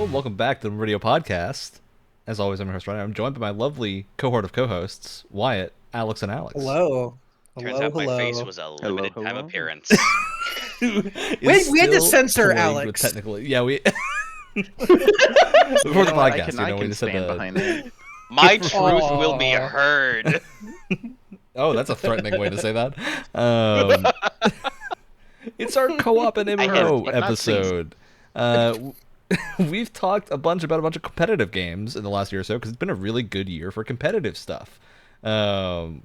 and welcome back to the Radio Podcast. As always, I'm your host, Ryan. I'm joined by my lovely cohort of co-hosts, Wyatt, Alex, and Alex. Hello. Turns out my face was a limited time appearance. We had to censor Alex. Technically, yeah, we before the podcast, I can stand behind it. My truth will be heard. Oh, that's a threatening way to say that. It's our co-op and MMO episode. We've talked about a bunch of competitive games in the last year or so because it's been a really good year for competitive stuff. We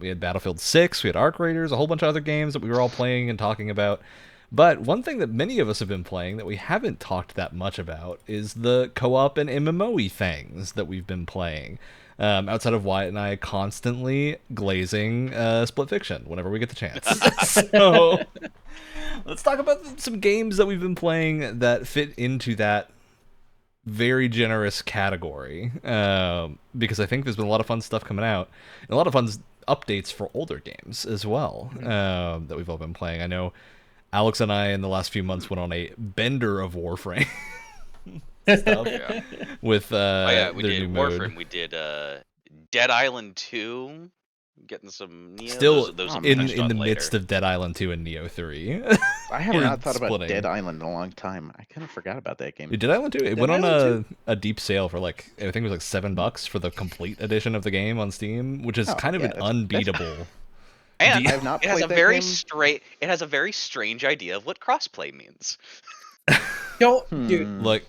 had Battlefield 6, we had Arc Raiders, a whole bunch of other games that we were all playing and talking about. But one thing that many of us have been playing that we haven't talked that much about is the co-op and MMO-y things that we've been playing. Outside of Wyatt and I constantly glazing Split Fiction whenever we get the chance. So let's talk about some games that we've been playing that fit into that very generous category, because I think there's been a lot of fun stuff coming out and a lot of fun updates for older games as well, that we've all been playing. I know Alex and I in the last few months went on a bender of Warframe stuff. Yeah. With we their did new mode. Warframe. We did Dead Island 2. Getting some Neo. Still those will in be touched the on later. midst of Dead Island 2 and Neo 3. I have not thought about Splitting. Dead Island in a long time. I kind of forgot about that game. Dude, Dead Island 2, it Dead went on Island a deep sale for like, I think it was like $7 for the complete edition of the game on Steam, which is kind of an unbeatable. And I have not it has played a that very game. It has a very strange idea of what crossplay means. Dude, Like,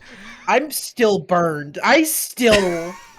I'm still burned. I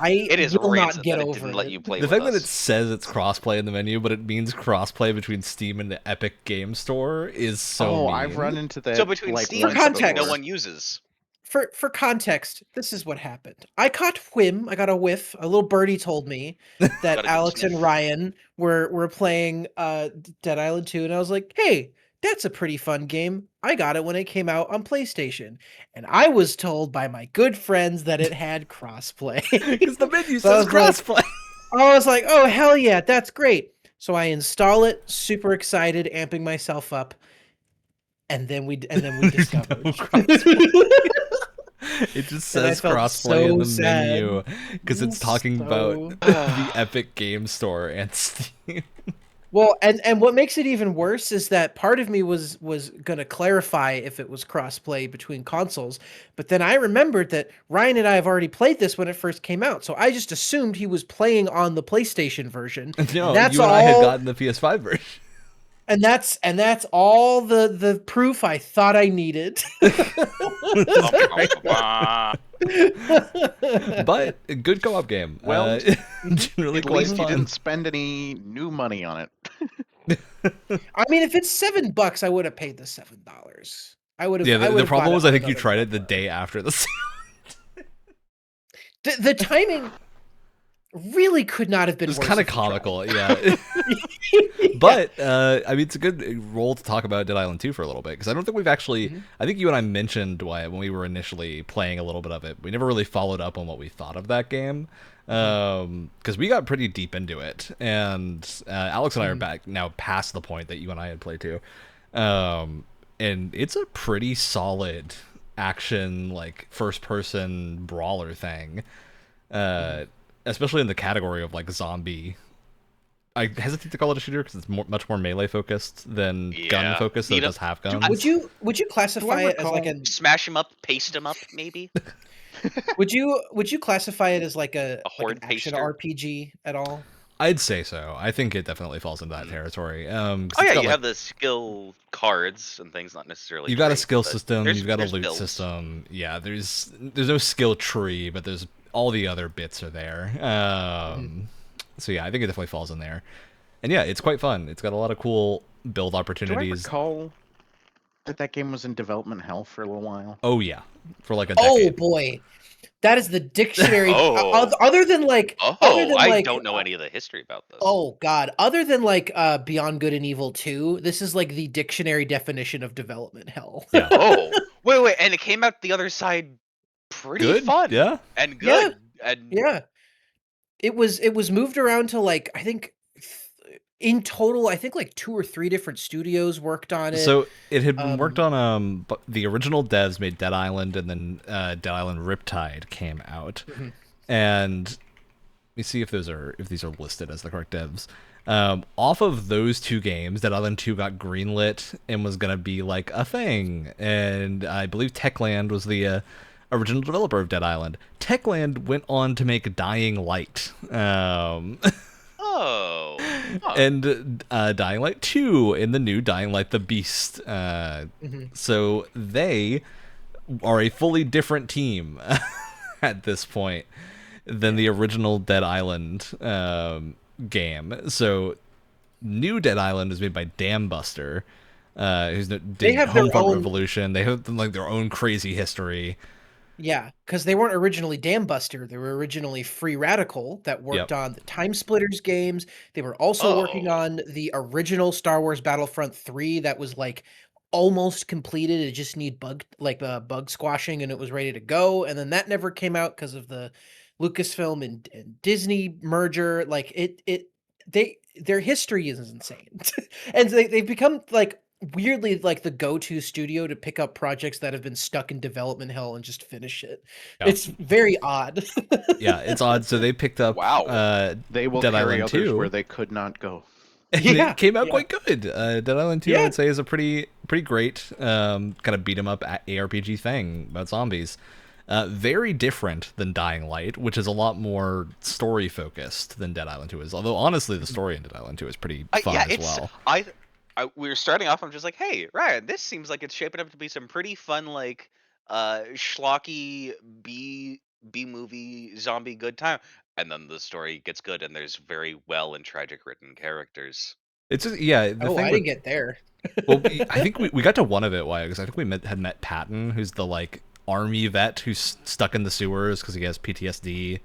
It is will rancid not get that it over didn't it. let you play the with fact us. that it says it's crossplay in the menu, but it means crossplay between Steam and the Epic Game Store is so mean. I've run into that. So between like, Steam For and once something context. no before. one uses. For context, this is what happened. I caught whim. I got a whiff. A little birdie told me Got a that good Alex sniff. and Ryan were playing Dead Island 2, and I was like, hey, that's a pretty fun game. I got it when it came out on PlayStation. And I was told by my good friends that it had crossplay. Because the menu So I says was like- crossplay. I was like, oh, hell yeah, that's great. So I install it, super excited, amping myself up. And then we discovered. No crossplay. It just And I says felt crossplay in so the sad. menu because it's talking So- about the Epic Game Store and Steam. Well, and what makes it even worse is that part of me was gonna clarify if it was crossplay between consoles, but then I remembered that Ryan and I have already played this when it first came out, so I just assumed he was playing on the PlayStation version. No, That's you and I had all- gotten the PS5 version. And that's all the proof I thought I needed. But a good co-op game. Well, generally At quite least you fun. didn't spend any new money on it. I mean, if it's $7, I would have paid the $7. I would have. Yeah, the problem was I think you tried. tried it the day after the sale. The timing really could not have been. It was worse kind of if you tried. comical, yeah. But I mean, it's a good role to talk about Dead Island 2 for a little bit because I don't think we've actually. I think you and I mentioned Wyatt when we were initially playing a little bit of it. We never really followed up on what we thought of that game because we got pretty deep into it, and Alex and I are back now past the point that you and I had played to, and it's a pretty solid action like first-person brawler thing, especially in the category of like zombie. I hesitate to call it a shooter because it's much more melee focused than gun Yeah. focused. So it does have guns. Would you classify it as like a Smash him up, paste him up, maybe. would you classify it as like an horde action paster? RPG at all? I'd say so. I think it definitely falls into that territory. 'Cause Oh it's yeah, got, you like, have the skill cards and things, not necessarily. you got a traits, skill but system. there's- You've got a there's loot builds. system. Yeah, there's no skill tree, but there's all the other bits are there. So yeah, I think it definitely falls in there. And yeah, it's quite fun. It's got a lot of cool build Do I opportunities. recall that game was in development hell for a little while? Oh yeah, for like a Oh decade. boy, that is the dictionary. Oh. Other than like, other than I like, don't know any of the history about this. Oh God! Other than like Beyond Good and Evil 2, this is like the dictionary definition of development hell. Yeah. Oh, wait, and it came out the other side pretty Good. fun. Yeah. And good. And Yeah, it was moved around to like I think In total, I think like 2 or 3 different studios worked on it. So it had been worked on. But the original devs made Dead Island, and then Dead Island Riptide came out. And let me see if these are listed as the correct devs. Off of those 2 games, Dead Island 2 got greenlit and was gonna be like a thing. And I believe Techland was the original developer of Dead Island. Techland went on to make Dying Light. Oh. Huh. And Dying Light 2 in the new Dying Light the Beast. So they are a fully different team at this point than the original Dead Island game. So new Dead Island is made by Dambuster, who's They have Homefront their own Revolution. They have like their own crazy history. Yeah, because they weren't originally Dambuster. They were originally Free Radical that worked on the Time Splitters games. They were also working on the original Star Wars Battlefront 3 that was like almost completed. It just need bug squashing and it was ready to go. And then that never came out because of the Lucasfilm and Disney merger. Like their history is insane. And they've become like weirdly like the go-to studio to pick up projects that have been stuck in development hell and just finish it. It's very odd. Yeah, it's odd. So they picked up they will Dead carry Island others 2 where they could not go. And it came out quite good. Dead Island 2 I would say is a pretty great kind of beat 'em up ARPG thing about zombies. Very different than Dying Light, which is a lot more story focused than Dead Island 2 is. Although honestly the story in Dead Island 2 is pretty fun as well. We were starting off. I'm just like, hey, Ryan, this seems like it's shaping up to be some pretty fun, like, schlocky B movie zombie good time. And then the story gets good, and there's very well and tragic written characters. It's just, yeah. The thing I didn't get there. Well, I think we got to one of it. Why? Because I think we had met Patton, who's the like army vet who's stuck in the sewers because he has PTSD.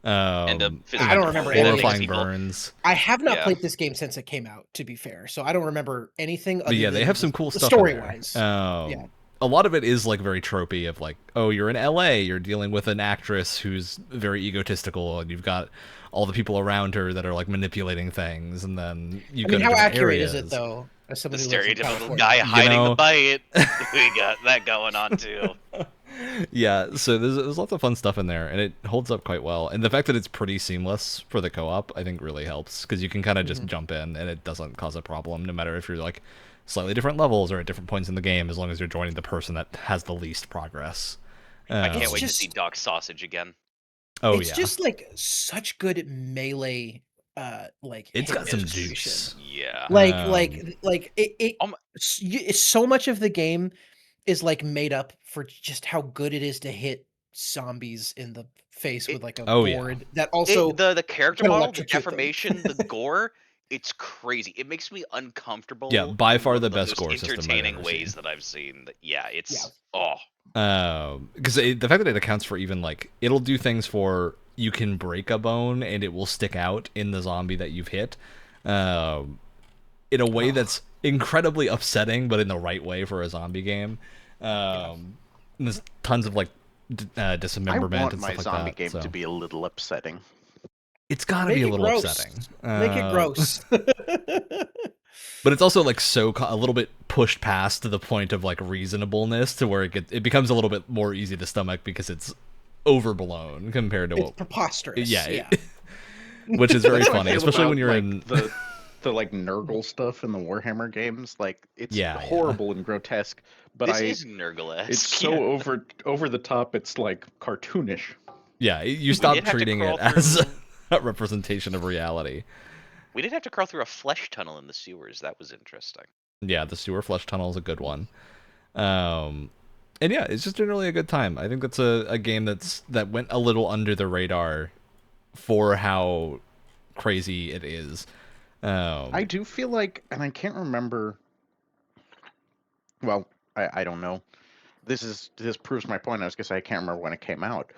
I don't remember any horrifying burns. I have not played this game since it came out, to be fair, so I don't remember anything. But yeah, they have some cool stuff story-wise. Yeah, a lot of it is like very tropey of like, oh, you're in LA, you're dealing with an actress who's very egotistical, and you've got all the people around her that are like manipulating things, and then you. I mean, how accurate areas. is it though? As the stereotypical guy hiding the bite. We got that going on too. Yeah, so there's lots of fun stuff in there, and it holds up quite well. And the fact that it's pretty seamless for the co-op, I think, really helps because you can kind of just jump in, and it doesn't cause a problem, no matter if you're like slightly different levels or at different points in the game, as long as you're joining the person that has the least progress. I can't wait to see Doc Sausage again. Oh, it's just like such good melee. Like it's got some juice. Yeah. It's so much of the game is like made up for just how good it is to hit zombies in the face with like a board that also the character model, the deformation, the gore, it's crazy. It makes me uncomfortable. Yeah, by far the best gore system entertaining ways that I've seen. Because the fact that it accounts for even like it'll do things for you can break a bone and it will stick out in the zombie that you've hit in a way that's incredibly upsetting, but in the right way for a zombie game. There's tons of like dismemberment and stuff like that. I want my zombie game to be a little upsetting. It's gotta be a little upsetting. Make it gross. But it's also like a little bit pushed past to the point of like reasonableness to where it becomes a little bit more easy to stomach because it's overblown compared to what preposterous. Yeah. Which is very funny, especially when you're in the like Nurgle stuff in the Warhammer games. Like it's horrible and grotesque, but this is Nurgle-esque. It's so over the top. It's like cartoonish. Yeah, you stop treating it as a representation of reality. We did have to crawl through a flesh tunnel in the sewers. That was interesting. Yeah, the sewer flesh tunnel is a good one. And yeah, it's just generally a good time. I think that's a game that went a little under the radar for how crazy it is. I do feel like, and I can't remember. Well, I don't know. This proves my point. I was gonna say I can't remember when it came out.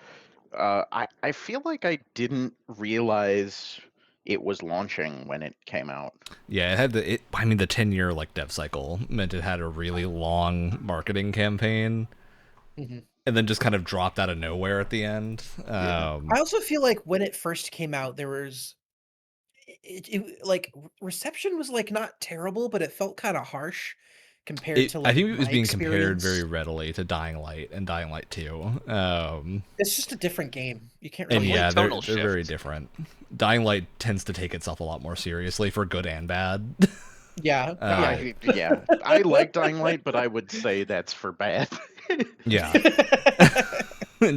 I feel like I didn't realize it was launching when it came out. Yeah, it had the 10-year like dev cycle meant it had a really long marketing campaign, and then just kind of dropped out of nowhere at the end. I also feel like when it first came out, like reception was like not terrible, but it felt kind of harsh compared to I like think it was my being compared very experience. readily to Dying Light and Dying Light 2. It's just a different game. You can't really And Complete yeah, compare. tonal they're very shift. different. Dying Light tends to take itself a lot more seriously for good and bad. Yeah, yeah. I like Dying Light, but I would say that's for bad. Yeah.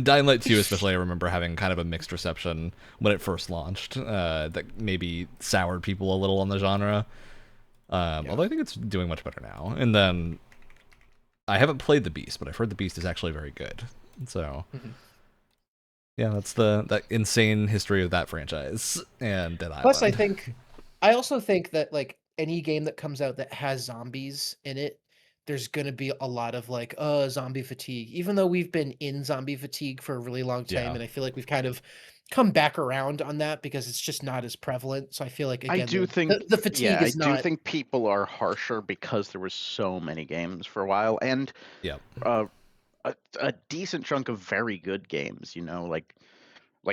Dying Light 2 especially, I remember having kind of a mixed reception when it first launched, that maybe soured people a little on the genre. Although I think it's doing much better now. And then I haven't played The Beast, but I've heard The Beast is actually very good. So Mhm. yeah, that's that insane history of that franchise and Dead Plus, Island. I also think that like any game that comes out that has zombies in it, there's gonna be a lot of like, zombie fatigue. Even though we've been in zombie fatigue for a really long time, Yeah. and I feel like we've kind of come back around on that because it's just not as prevalent. So I feel like I again, do think, the fatigue I is do not. think people are harsher because there was so many games for a while, and Yep. uh, a decent chunk of very good games. Like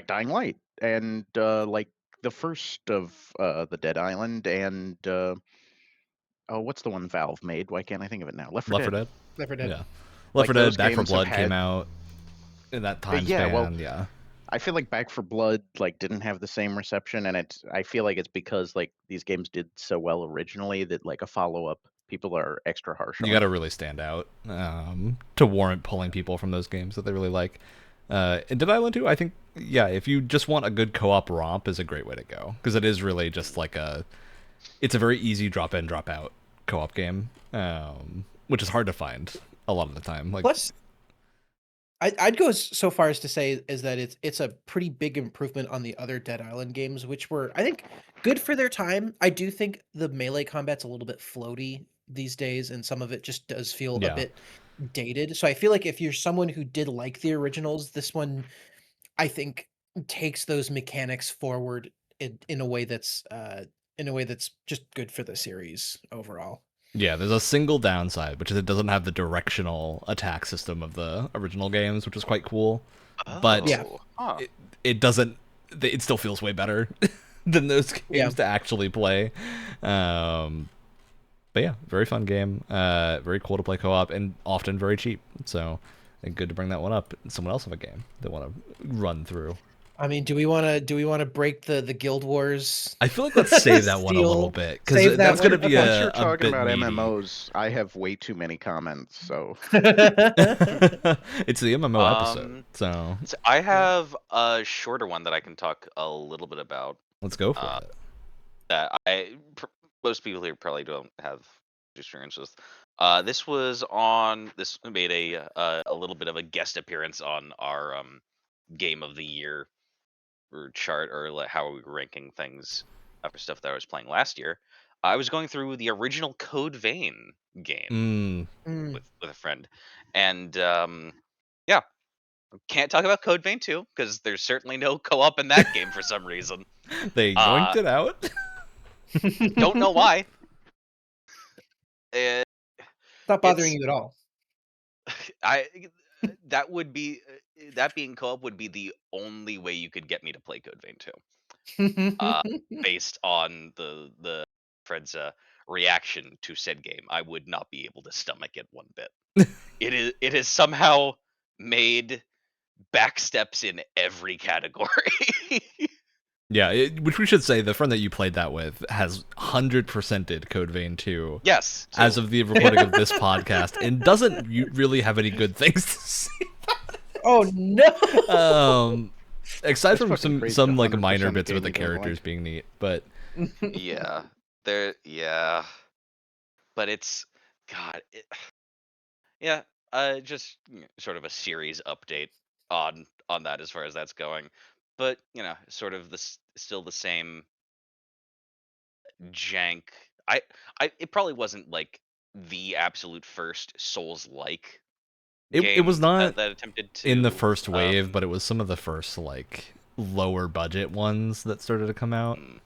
Dying Light, and like the first of the Dead Island, and oh, what's the one Valve made? Why can't I think of it now? Left 4 Left 4 Dead. Dead. Never did. Yeah. Left Like 4 those Dead, Back 4 games have Blood came had. out in that time Yeah, well, span. Yeah. I feel like Back 4 Blood like didn't have the same reception, and I feel like it's because like these games did so well originally that like a follow up people are extra harsh You got on. to really stand out to warrant pulling people from those games that they really like. And Dead Island 2, I think, yeah, if you just want a good co-op romp, is a great way to go because it is really just like it's a very easy drop in, drop out co-op game, which is hard to find a lot of the time. Like, Plus, I'd go so far as to say is that it's a pretty big improvement on the other Dead Island games, which were I think good for their time. I do think the melee combat's a little bit floaty these days, and some of it just does feel a yeah, bit dated. So I feel like if you're someone who did like the originals, this one I think takes those mechanics forward in a way that's just good for the series overall. yeah. There's a single downside, which is it doesn't have the directional attack system of the original games, which is quite cool. But Yeah, Oh, huh. it doesn't. It still feels way better than those yeah. games to actually play. But yeah, very fun game. Very cool to play co-op and often very cheap. So, and good to bring that one up. Someone else have a game they want to run through. I mean, do we want to break the Guild Wars I feel like let's save that one a little seal? bit Save because that that's going one. to be Okay. Once you're a talking bit about meaty. MMOs, I have way too many comments. So It's the MMO episode, so So I have a shorter one that I can talk a little bit about. let's go for Uh, it. that most people here probably don't have experience with. This made a little bit of a guest appearance on our game of the year or chart or how are we ranking things after stuff that I was playing last year. I was going through the original Code Vein game Mm, Mm. with a friend, and yeah, can't talk about Code Vein 2 because there's certainly no co-op in that game for some reason. they yoinked Uh, it out. don't know why. It, Not bothering it's you at all. I that would be that being co-op would be the only way you could get me to play Code Vein 2. Uh, based on the Fred's reaction to said game, I would not be able to stomach it one bit. It is somehow made backsteps in every category. Yeah, which we should say, the friend that you played that with has 100%ed Code Vein 2 Yes, as so of the recording of this podcast and doesn't really have any good things to say. Oh no. Aside that's from fucking crazy. some like minor 100% bits game about the you don't characters like. being neat, but yeah, but it's God, yeah, just sort of a series update on that as far as that's going, but sort of still the same jank. It probably wasn't like the absolute first Souls-like it was game not that attempted in the to first wave, but it was some of the first like lower budget ones that started to come out mm,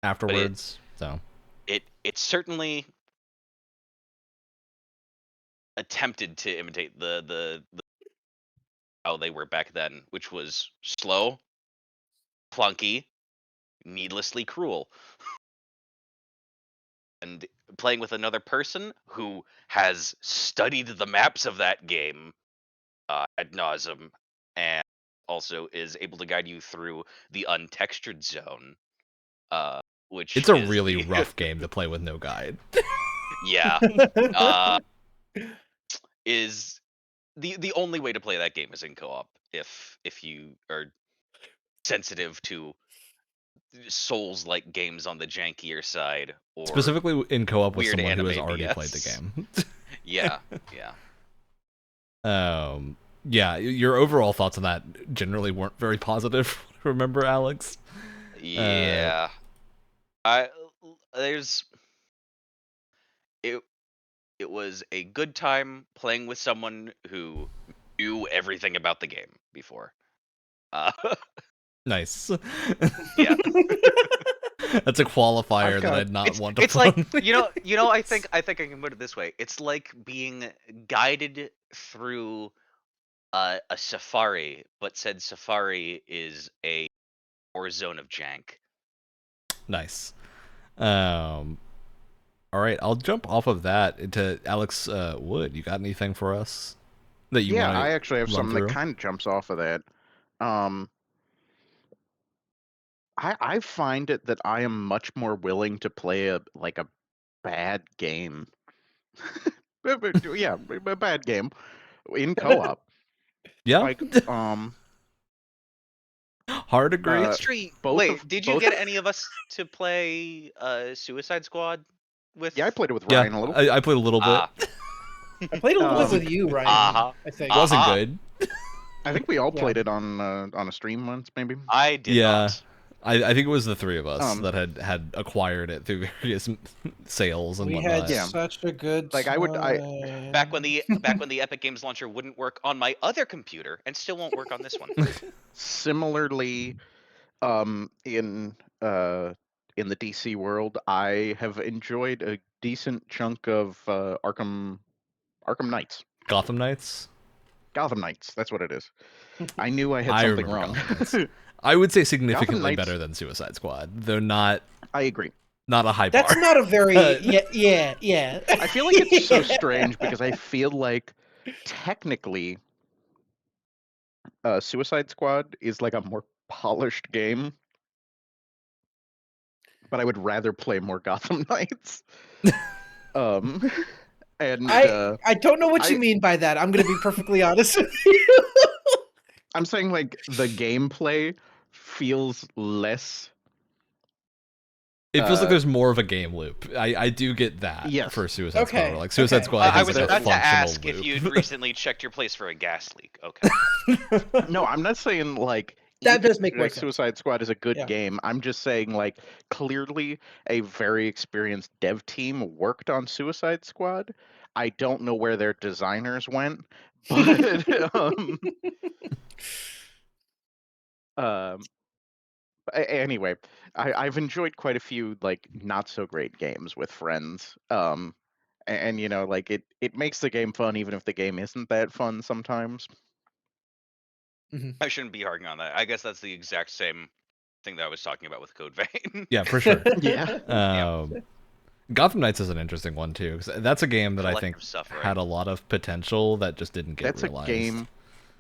but afterwards. So it certainly attempted to imitate the how they were back then, which was slow, clunky, needlessly cruel. And playing with another person who has studied the maps of that game ad nauseum, and also is able to guide you through the untextured zone, which It's a is really the rough game to play with no guide. yeah, is the only way to play that game is in co-op if you are sensitive to Souls-like games on the jankier side, or Specifically in co-op with weird someone who has anime already played the BS. game. Yeah, yeah. Yeah, your overall thoughts on that generally weren't very positive. Remember, Alex? Yeah. I there's it it was a good time playing with someone who knew everything about the game before. Uh, Nice. yeah. That's a qualifier I've that got- I'd not want to It's put like on I think I can put it this way. It's like being guided through a safari, but said safari is a war zone of jank. Nice. All right, I'll jump off of that into Alex Wood. You got anything for us that you want to I actually have run something through? that kind of jumps off of that. I find it that I am much more willing to play a bad game. Yeah, a bad game in co-op. Yeah. Like Hard agree. History. both Wait, of- did you both get of- any of us to play Suicide Squad with? yeah, I played it with Yeah, Ryan a little. I played a little bit. I played a little bit Um, with you, Ryan. Uh-huh. I think. Wasn't Uh-huh. good. I think we all Yeah. played it on a stream once, maybe. I did Yeah. not. I think it was the three of us Um, that had acquired it through various sales and We whatnot. had Yeah. such a good Like, time. Back when the Epic Games launcher wouldn't work on my other computer and still won't work on this one. Similarly, in the DC world, I have enjoyed a decent chunk of Arkham Knights. Gotham Knights. Gotham Knights, that's what it is. I knew I had I something remember wrong. Gotham Knights. I would say significantly Knights- better than Suicide Squad, though not I agree. a high bar. That's not a very yeah. I feel like it's so strange because I feel like technically Suicide Squad is like a more polished game, but I would rather play more Gotham Knights. And I don't know what you I- mean by that. I'm gonna be perfectly honest with you. I'm saying like the gameplay feels less. It feels like there's more of a game loop. I do get that Yes. for Suicide Okay, Squad. Like Suicide okay. Squad I has was like a about to functional ask loop. if you'd recently checked your place for a gas leak. Okay. No, I'm not saying like That each, does make more like sense. Suicide Squad is a good Yeah. game. I'm just saying like clearly a very experienced dev team worked on Suicide Squad. I don't know where their designers went, but anyway, I've enjoyed quite a few like not so great games with friends. And you know, like it makes the game fun even if the game isn't that fun sometimes. I shouldn't be harping on that. I guess that's the exact same thing that I was talking about with Code Vein. Yeah, for sure. Yeah. Gotham Knights is an interesting one too, 'cause that's a game that I think Collective suffering. had a lot of potential that just didn't get That's realized. a game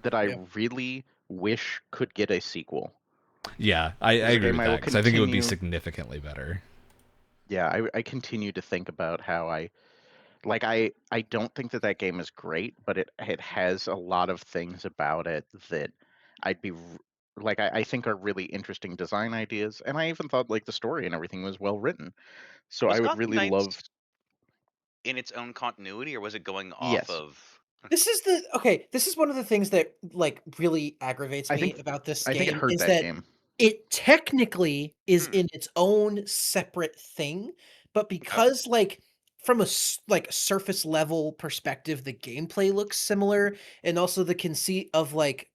that I Yeah. really wish could get a sequel. Yeah, I It's a agree game with I will that because I think it would be continue- significantly better. Yeah, I continue to think about how I don't think that game is great, but it has a lot of things about it that I'd be I think are really interesting design ideas, and I even thought like the story and everything was well written. So Was I would Gotham really Knights love. in its own continuity, or was it going off Yes. of? This is one of the things that like really aggravates I me think- about this I game think it hurt is that that game. it technically is Hmm. in its own separate thing, but because like from a surface level perspective, the gameplay looks similar, and also the conceit of like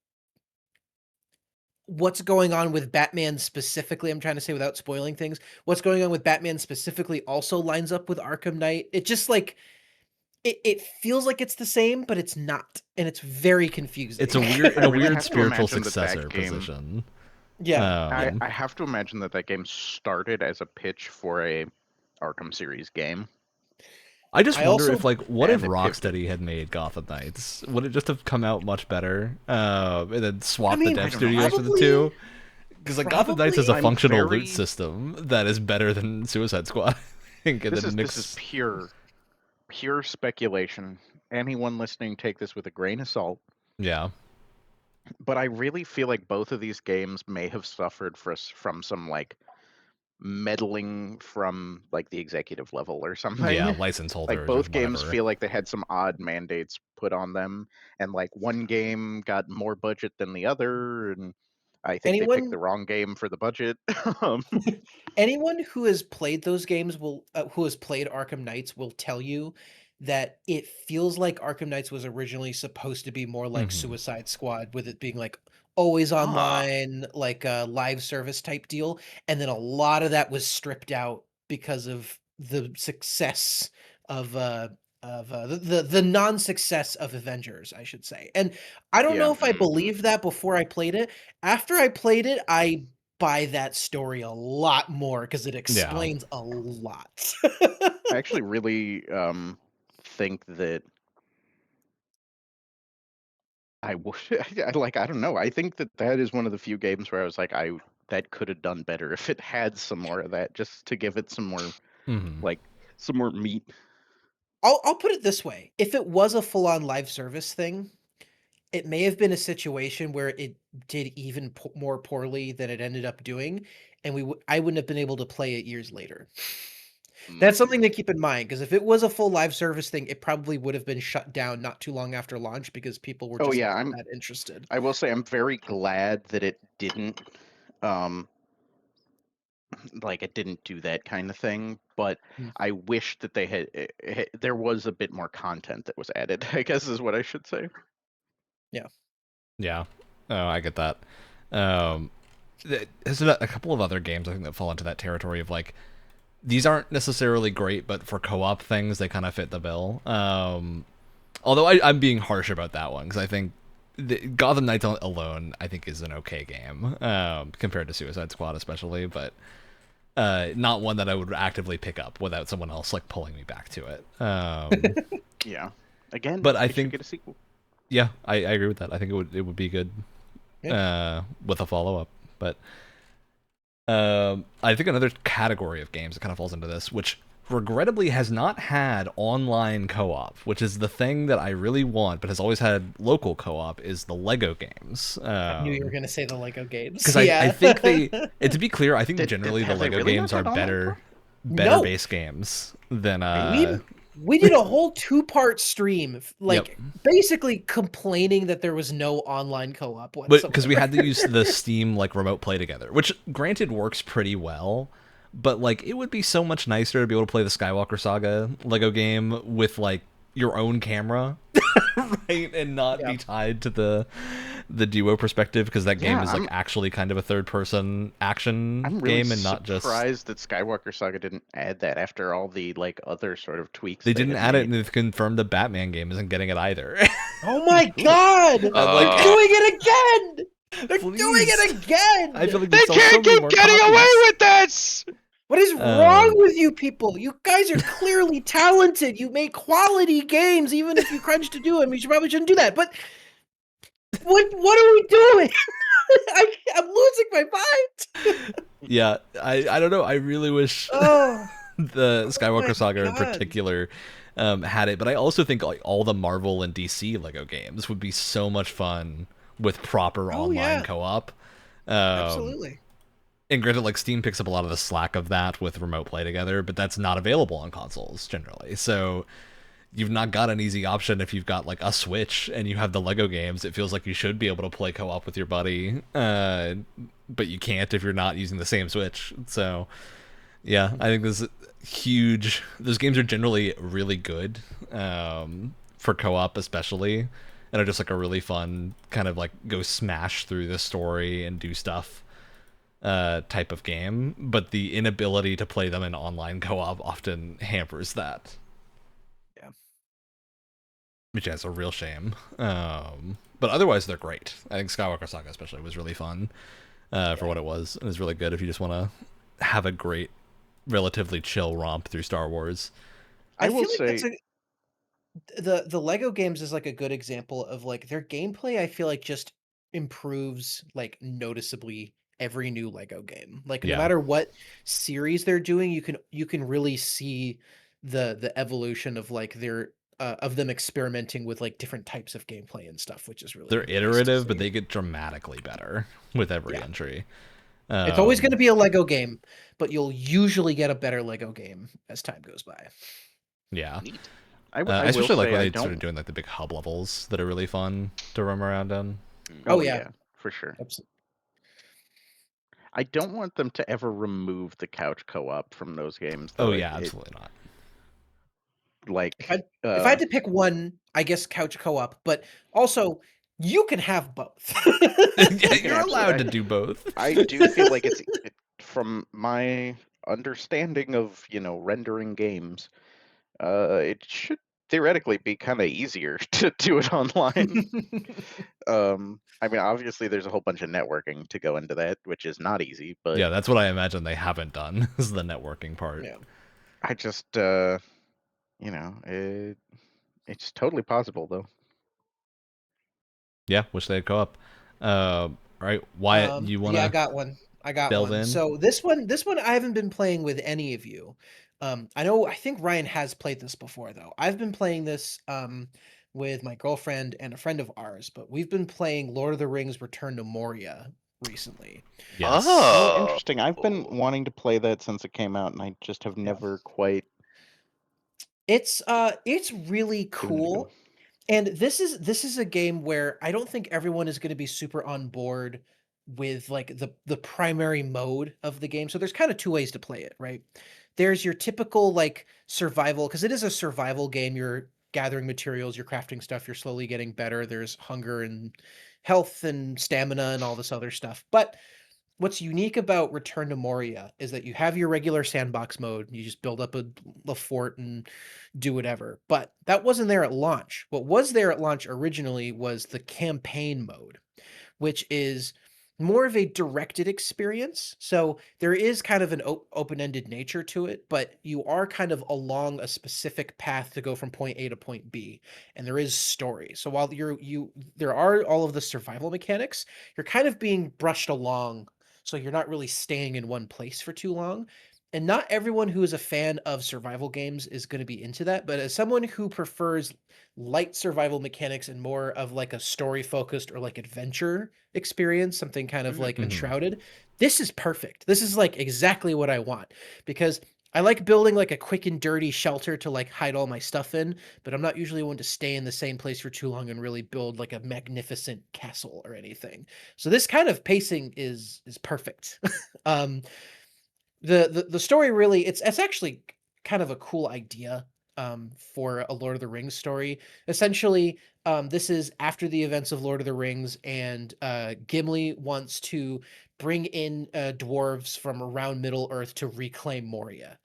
what's going on with Batman specifically, I'm trying to say without spoiling things, what's going on with Batman specifically also lines up with Arkham Knight. It just like it feels like it's the same, but it's not, and it's very confusing. It's a I weird really have to spiritual imagine that successor game- position. Yeah. I have to imagine that game started as a pitch for a Arkham series game. I just I wonder also- if, like, what if And it pivoted. Rocksteady had made Gotham Knights? Would it just have come out much better? And then swap mean, the I dev don't know. studios for the probably- two? Because like Gotham Knights is a probably- I'm functional very- loot system that is better than Suicide Squad. I think, and This then is pure speculation. Anyone listening, take this with a grain of salt. yeah. But I really feel like both of these games may have suffered from some like meddling from like the executive level or something. Yeah, license holders. Like both or games whatever. feel like they had some odd mandates put on them, and like one game got more budget than the other, and I think they picked the wrong game for the budget. Anyone who has played those games who has played Arkham Knights will tell you that it feels like Arkham Knights was originally supposed to be more like Suicide Squad, with it being like always online, like a live service type deal, and then a lot of that was stripped out because of the success of the non-success of Avengers, I should say. And I don't know Yeah. if I believed that before I played it. After I played it, I buy that story a lot more because it explains a lot. I actually really think that I would I don't know. I think that is one of the few games where I was like, that could have done better if it had some more of that, just to give it some more like some more meat. I'll put it this way: if it was a full-on live service thing, it may have been a situation where it did even more poorly than it ended up doing, and I wouldn't have been able to play it years later. That's something to keep in mind, because if it was a full live service thing, it probably would have been shut down not too long after launch because people were just not that interested. I will say I'm very glad that it didn't like it didn't do that kind of thing, but I wish that they had there was a bit more content that was added, I guess is what I should say. Yeah. Oh, I get that. There's a couple of other games I think that fall into that territory of like, these aren't necessarily great, but for co-op things, they kind of fit the bill. Although I'm being harsh about that one, because I think Gotham Knights alone, I think, is an okay game, compared to Suicide Squad especially, but not one that I would actively pick up without someone else like pulling me back to it. Yeah. Again, but I should think get a sequel. Yeah, I agree with that. I think it would be good with a follow-up. But I think another category of games that kind of falls into this, which regrettably has not had online co-op, which is the thing that I really want, but has always had local co-op, is the Lego games. I knew you were going to say the Lego games. Because I think and to be clear, I think generally the Lego really games are better base games than... We did a whole 2-part stream, like basically complaining that there was no online co-op whatsoever. But because we had to use the Steam like remote play together, which granted works pretty well, but like it would be so much nicer to be able to play the Skywalker Saga Lego game with like your own camera, right, and not be tied to the duo perspective, because that game is like actually kind of a third-person action game and not just. I'm surprised that Skywalker Saga didn't add that after all the like other sort of tweaks. They didn't add it, and they've confirmed the Batman game isn't getting it either. Oh my god! They're doing it again! They're doing it again! I feel like they can't keep getting away with this! What is wrong with you people? You guys are clearly talented. You make quality games, even if you crunch to do them. You probably shouldn't do that. But what are we doing? I'm losing my mind. Yeah, I don't know. I really wish the Skywalker Saga in particular had it. But I also think like all the Marvel and DC Lego games would be so much fun with proper online co-op. Absolutely. And granted, like Steam picks up a lot of the slack of that with remote play together, but that's not available on consoles generally. So you've not got an easy option if you've got like a Switch and you have the Lego games. It feels like you should be able to play co-op with your buddy, but you can't if you're not using the same Switch. So yeah, I think this is huge. Those games are generally really good for co-op especially, and are just like a really fun kind of like go smash through the story and do stuff type of game, but the inability to play them in online co-op often hampers that. Yeah. Which is a real shame. But otherwise they're great. I think Skywalker Saga especially was really fun. for what it was. It was really good if you just want to have a great, relatively chill romp through Star Wars. I will feel like say the Lego games is like a good example of like their gameplay. I feel like just improves like noticeably every new Lego game. Like no Yeah. matter what series they're doing, you can really see the evolution of like their of them experimenting with like different types of gameplay and stuff, which is really They're nice to iterative, but see. they get dramatically better with every Yeah. entry. It's always going to be a Lego game, but you'll usually get a better Lego game as time goes by. Yeah. Neat. I I will especially like say when I they don't. started doing like the big hub levels that are really fun to roam around in. Oh, Oh yeah. yeah, for sure. Absolutely. I don't want them to ever remove the couch co-op from those games. Oh Though. yeah, absolutely not. Like If I had to pick one, I guess couch co-op, but also you can have both. Yeah, can you're allowed to do both. I do feel like from my understanding of rendering games, it should theoretically be kind of easier to do it online. I mean, obviously there's a whole bunch of networking to go into that, which is not easy, but Yeah, that's what I imagine they haven't done is the networking part. Yeah. I just it's totally possible though. Yeah, wish they had co-op. All right, Wyatt, you want to Yeah, I got one. delve in? So this one I haven't been playing with any of you. I think Ryan has played this before though. I've been playing this with my girlfriend and a friend of ours, but we've been playing Lord of the Rings Return to Moria recently. Yes. Oh, interesting. I've been wanting to play that since it came out, and I just have never quite It's really given it a go. cool. And this is a game where I don't think everyone is going to be super on board with like the primary mode of the game. So there's kind of two ways to play it, right? There's your typical like survival, because it is a survival game. You're gathering materials, you're crafting stuff, you're slowly getting better. There's hunger and health and stamina and all this other stuff. But what's unique about Return to Moria is that you have your regular sandbox mode. You just build up a fort and do whatever. But that wasn't there at launch. What was there at launch originally was the campaign mode, which is more of a directed experience. So there is kind of an open-ended nature to it, but you are kind of along a specific path to go from point A to point B, and there is story. So while there are all of the survival mechanics, you're kind of being brushed along, so you're not really staying in one place for too long. And not everyone who is a fan of survival games is going to be into that, but as someone who prefers light survival mechanics and more of like a story focused or like adventure experience, something kind of like Enshrouded, this is perfect. This is like exactly what I want, because I like building like a quick and dirty shelter to like hide all my stuff in, but I'm not usually one to stay in the same place for too long and really build like a magnificent castle or anything. So this kind of pacing is perfect. The story really, it's actually kind of a cool idea for a Lord of the Rings story. Essentially, this is after the events of Lord of the Rings, and Gimli wants to bring in dwarves from around Middle Earth to reclaim Moria,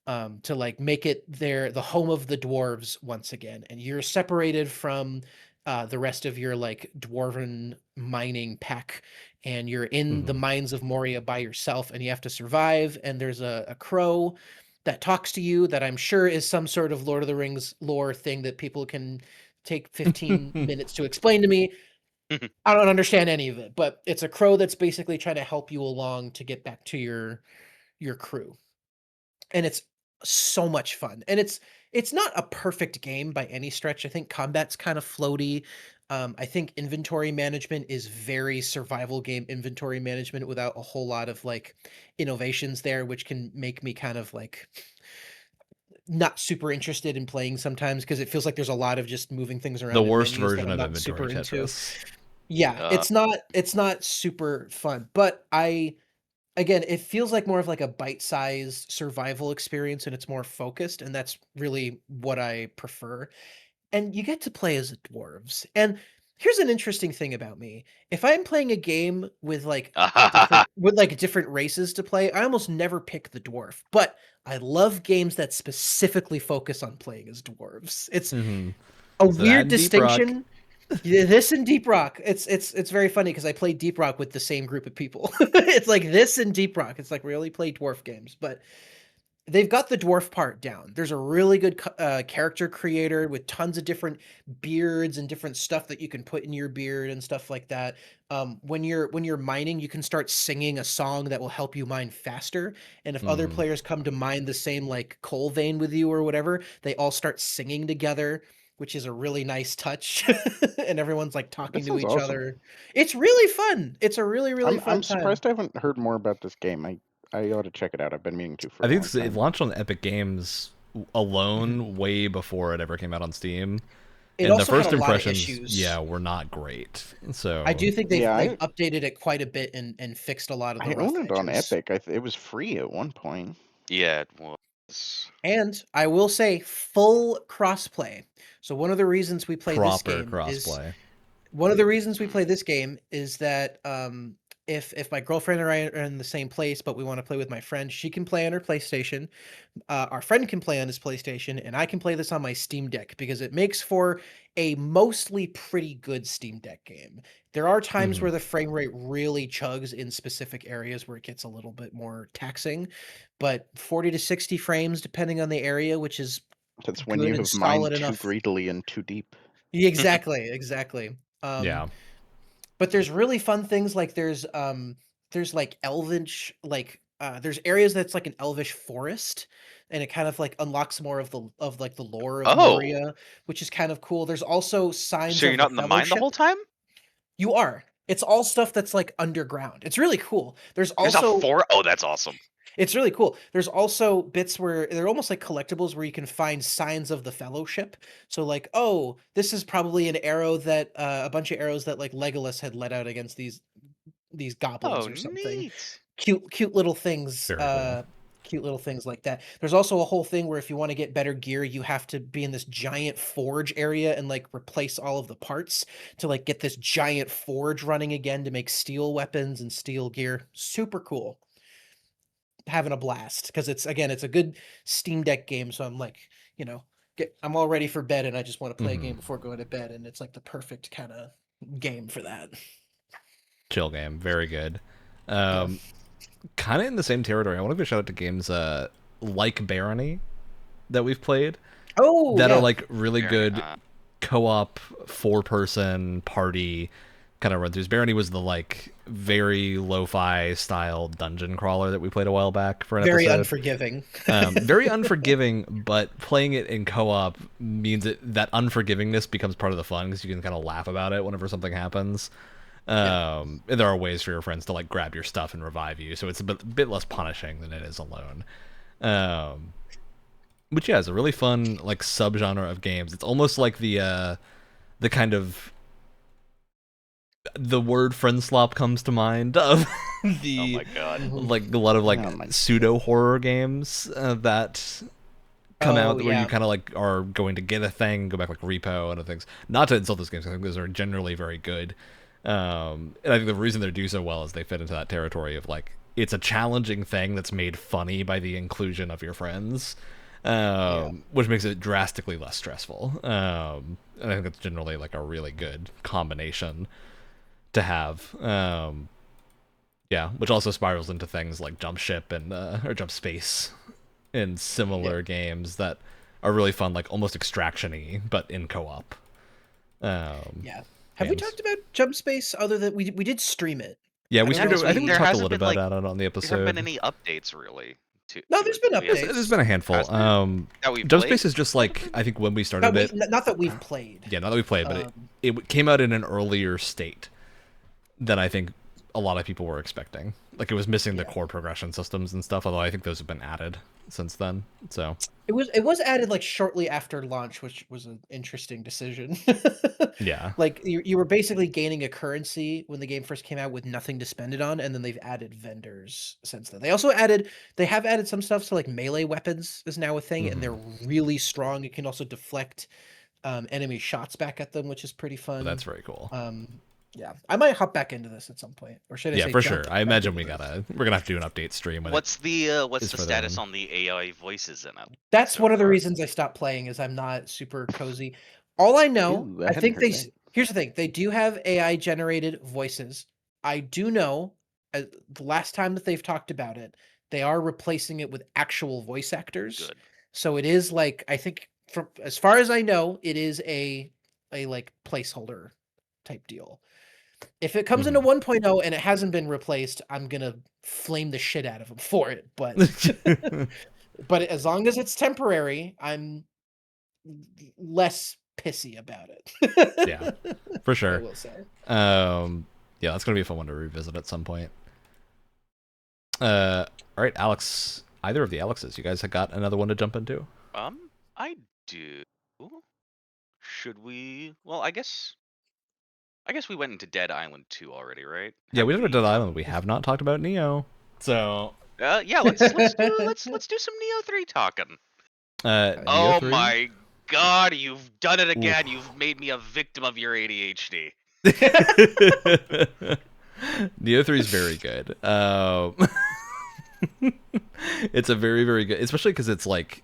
to like make it the home of the dwarves once again. And you're separated from the rest of your like dwarven mining pack, and you're in the mines of Moria by yourself, and you have to survive. And there's a crow that talks to you that I'm sure is some sort of Lord of the Rings lore thing that people can take 15 minutes to explain to me. I don't understand any of it, but it's a crow that's basically trying to help you along to get back to your crew. And it's so much fun. And it's not a perfect game by any stretch. I think combat's kind of floaty. I think inventory management is very survival game inventory management without a whole lot of like innovations there, which can make me kind of like not super interested in playing sometimes, because it feels like there's a lot of just moving things around. The in worst menus that version I'm of not inventory super into. Tetris. Yeah, it's not super fun, but again, it feels like more of like a bite-sized survival experience, and it's more focused, and that's really what I prefer. And you get to play as dwarves. And here's an interesting thing about me. If I'm playing a game with like different races to play, I almost never pick the dwarf. But I love games that specifically focus on playing as dwarves. It's a So weird that and Deep Rock. distinction. Yeah, this and Deep Rock. It's very funny because I played Deep Rock with the same group of people. It's like this and Deep Rock. It's like we only play dwarf games, but they've got the dwarf part down. There's a really good character creator with tons of different beards and different stuff that you can put in your beard and stuff like that. When you're mining, you can start singing a song that will help you mine faster. And if other players come to mine the same like coal vein with you or whatever, they all start singing together, which is a really nice touch. And everyone's like talking That to sounds each awesome. other. It's really fun. It's a really fun I'm time. surprised I haven't heard more about this game. I ought to check it out. I've been meaning to for I a think long time. it launched on Epic Games alone way before it ever came out on Steam. It And the also had first a lot of impressions, issues. yeah, were not great. So I do think they've Yeah, updated it quite a bit and fixed a lot of the I rough own it on edges. Epic. It was free at one point. Yeah, it was. And I will say full crossplay. So one of the reasons we play this proper game is crossplay. one of the reasons we play this game is that if my girlfriend and I are in the same place, but we want to play with my friend, she can play on her PlayStation. Our friend can play on his PlayStation, and I can play this on my Steam Deck because it makes for a mostly pretty good Steam Deck game. There are times where the frame rate really chugs in specific areas where it gets a little bit more taxing, but 40 to 60 frames depending on the area, which is That's when good you and have mined solid too enough. greedily and too deep. Exactly. Yeah. But there's really fun things like there's like elvish there's areas that's like an elvish forest, and it kind of like unlocks more of the lore of Oh, Moria, which is kind of cool. There's also signs so you're of the not in the mine the Fellowship. whole time? You are. It's all stuff that's like underground. It's really cool. There's There's a also fort. Oh, that's awesome. it's really cool. There's also bits where they're almost like collectibles where you can find signs of the Fellowship. So like, oh, this is probably an arrow that a bunch of arrows that like Legolas had let out against these goblins Oh, or something. neat. Cute little things. Very cool. Cute little things like that. There's also a whole thing where if you want to get better gear, you have to be in this giant forge area and like replace all of the parts to like get this giant forge running again to make steel weapons and steel gear. Super cool. Having a blast because it's a good Steam Deck game. So I'm like, I'm all ready for bed and I just want to play a game before going to bed, and it's like the perfect kind of game for that. Chill game, very good. Kind of in the same territory. I want to give a shout out to games like Barony that we've played. Oh, that yeah. are like really Barony, good co-op 4-person party kind of run throughs. Barony was the like very lo-fi style dungeon crawler that we played a while back for an Very episode. unforgiving. Very unforgiving, but playing it in co-op means that unforgivingness becomes part of the fun because you can kind of laugh about it whenever something happens. And there are ways for your friends to like grab your stuff and revive you, so it's a bit less punishing than it is alone. Which yeah, is a really fun like subgenre of games. It's almost like the kind of the word friend slop comes to mind of the oh my god. like a lot of like pseudo horror games that come out where you kind of like are going to get a thing, go back like Repo and other things. Not to insult those games, I think those are generally very good. And I think the reason they do so well is they fit into that territory of like it's a challenging thing that's made funny by the inclusion of your friends. Which makes it drastically less stressful. And I think that's generally like a really good combination to have. Which also spirals into things like Jump Ship and or Jump Space in similar games that are really fun, like almost Extraction-y, but in co-op. Have we talked about Jump Space other than we did stream it? Yeah, I think we talked a little bit like, about it on the episode. There haven't been any updates really. No, there's been updates. There's been a handful. Jump Space is just like I think when we started it. Not that we've played. Yeah, not that we've played, but it came out in an earlier state than I think a lot of people were expecting. Like it was missing the core progression systems and stuff. Although I think those have been added since then. So it was added like shortly after launch, which was an interesting decision. Yeah, like you were basically gaining a currency when the game first came out with nothing to spend it on, and then they've added vendors since then. They have added some stuff, so like melee weapons is now a thing, and they're really strong. You can also deflect enemy shots back at them, which is pretty fun. That's very cool. Yeah, I might hop back into this at some point, or should I? Yeah, for sure. I imagine we're gonna have to do an update stream. What's the status on the AI voices in it? That's one of the reasons I stopped playing. Is I'm not super cozy. All I know, I think Here's the thing: they do have AI generated voices. I do know the last time that they've talked about it, they are replacing it with actual voice actors. Good. So it is like, I think, from as far as I know, it is a like placeholder type deal. If it comes into 1.0 and it hasn't been replaced, I'm gonna flame the shit out of them for it. But but as long as it's temporary, I'm less pissy about it. Yeah, for sure. I will say. Yeah, that's gonna be a fun one to revisit at some point. All right, Alex. Either of the Alexes, you guys have got another one to jump into? I do. Should we? Well, I guess we went into Dead Island 2 already, right? Yeah, we did Dead Island. We have not talked about Neo. So yeah, let's do some Neo 3 talking. Neo Oh 3? my god, you've done it again. Oof. You've made me a victim of your ADHD. Neo 3 is very good. It's a very, very good, especially because it's like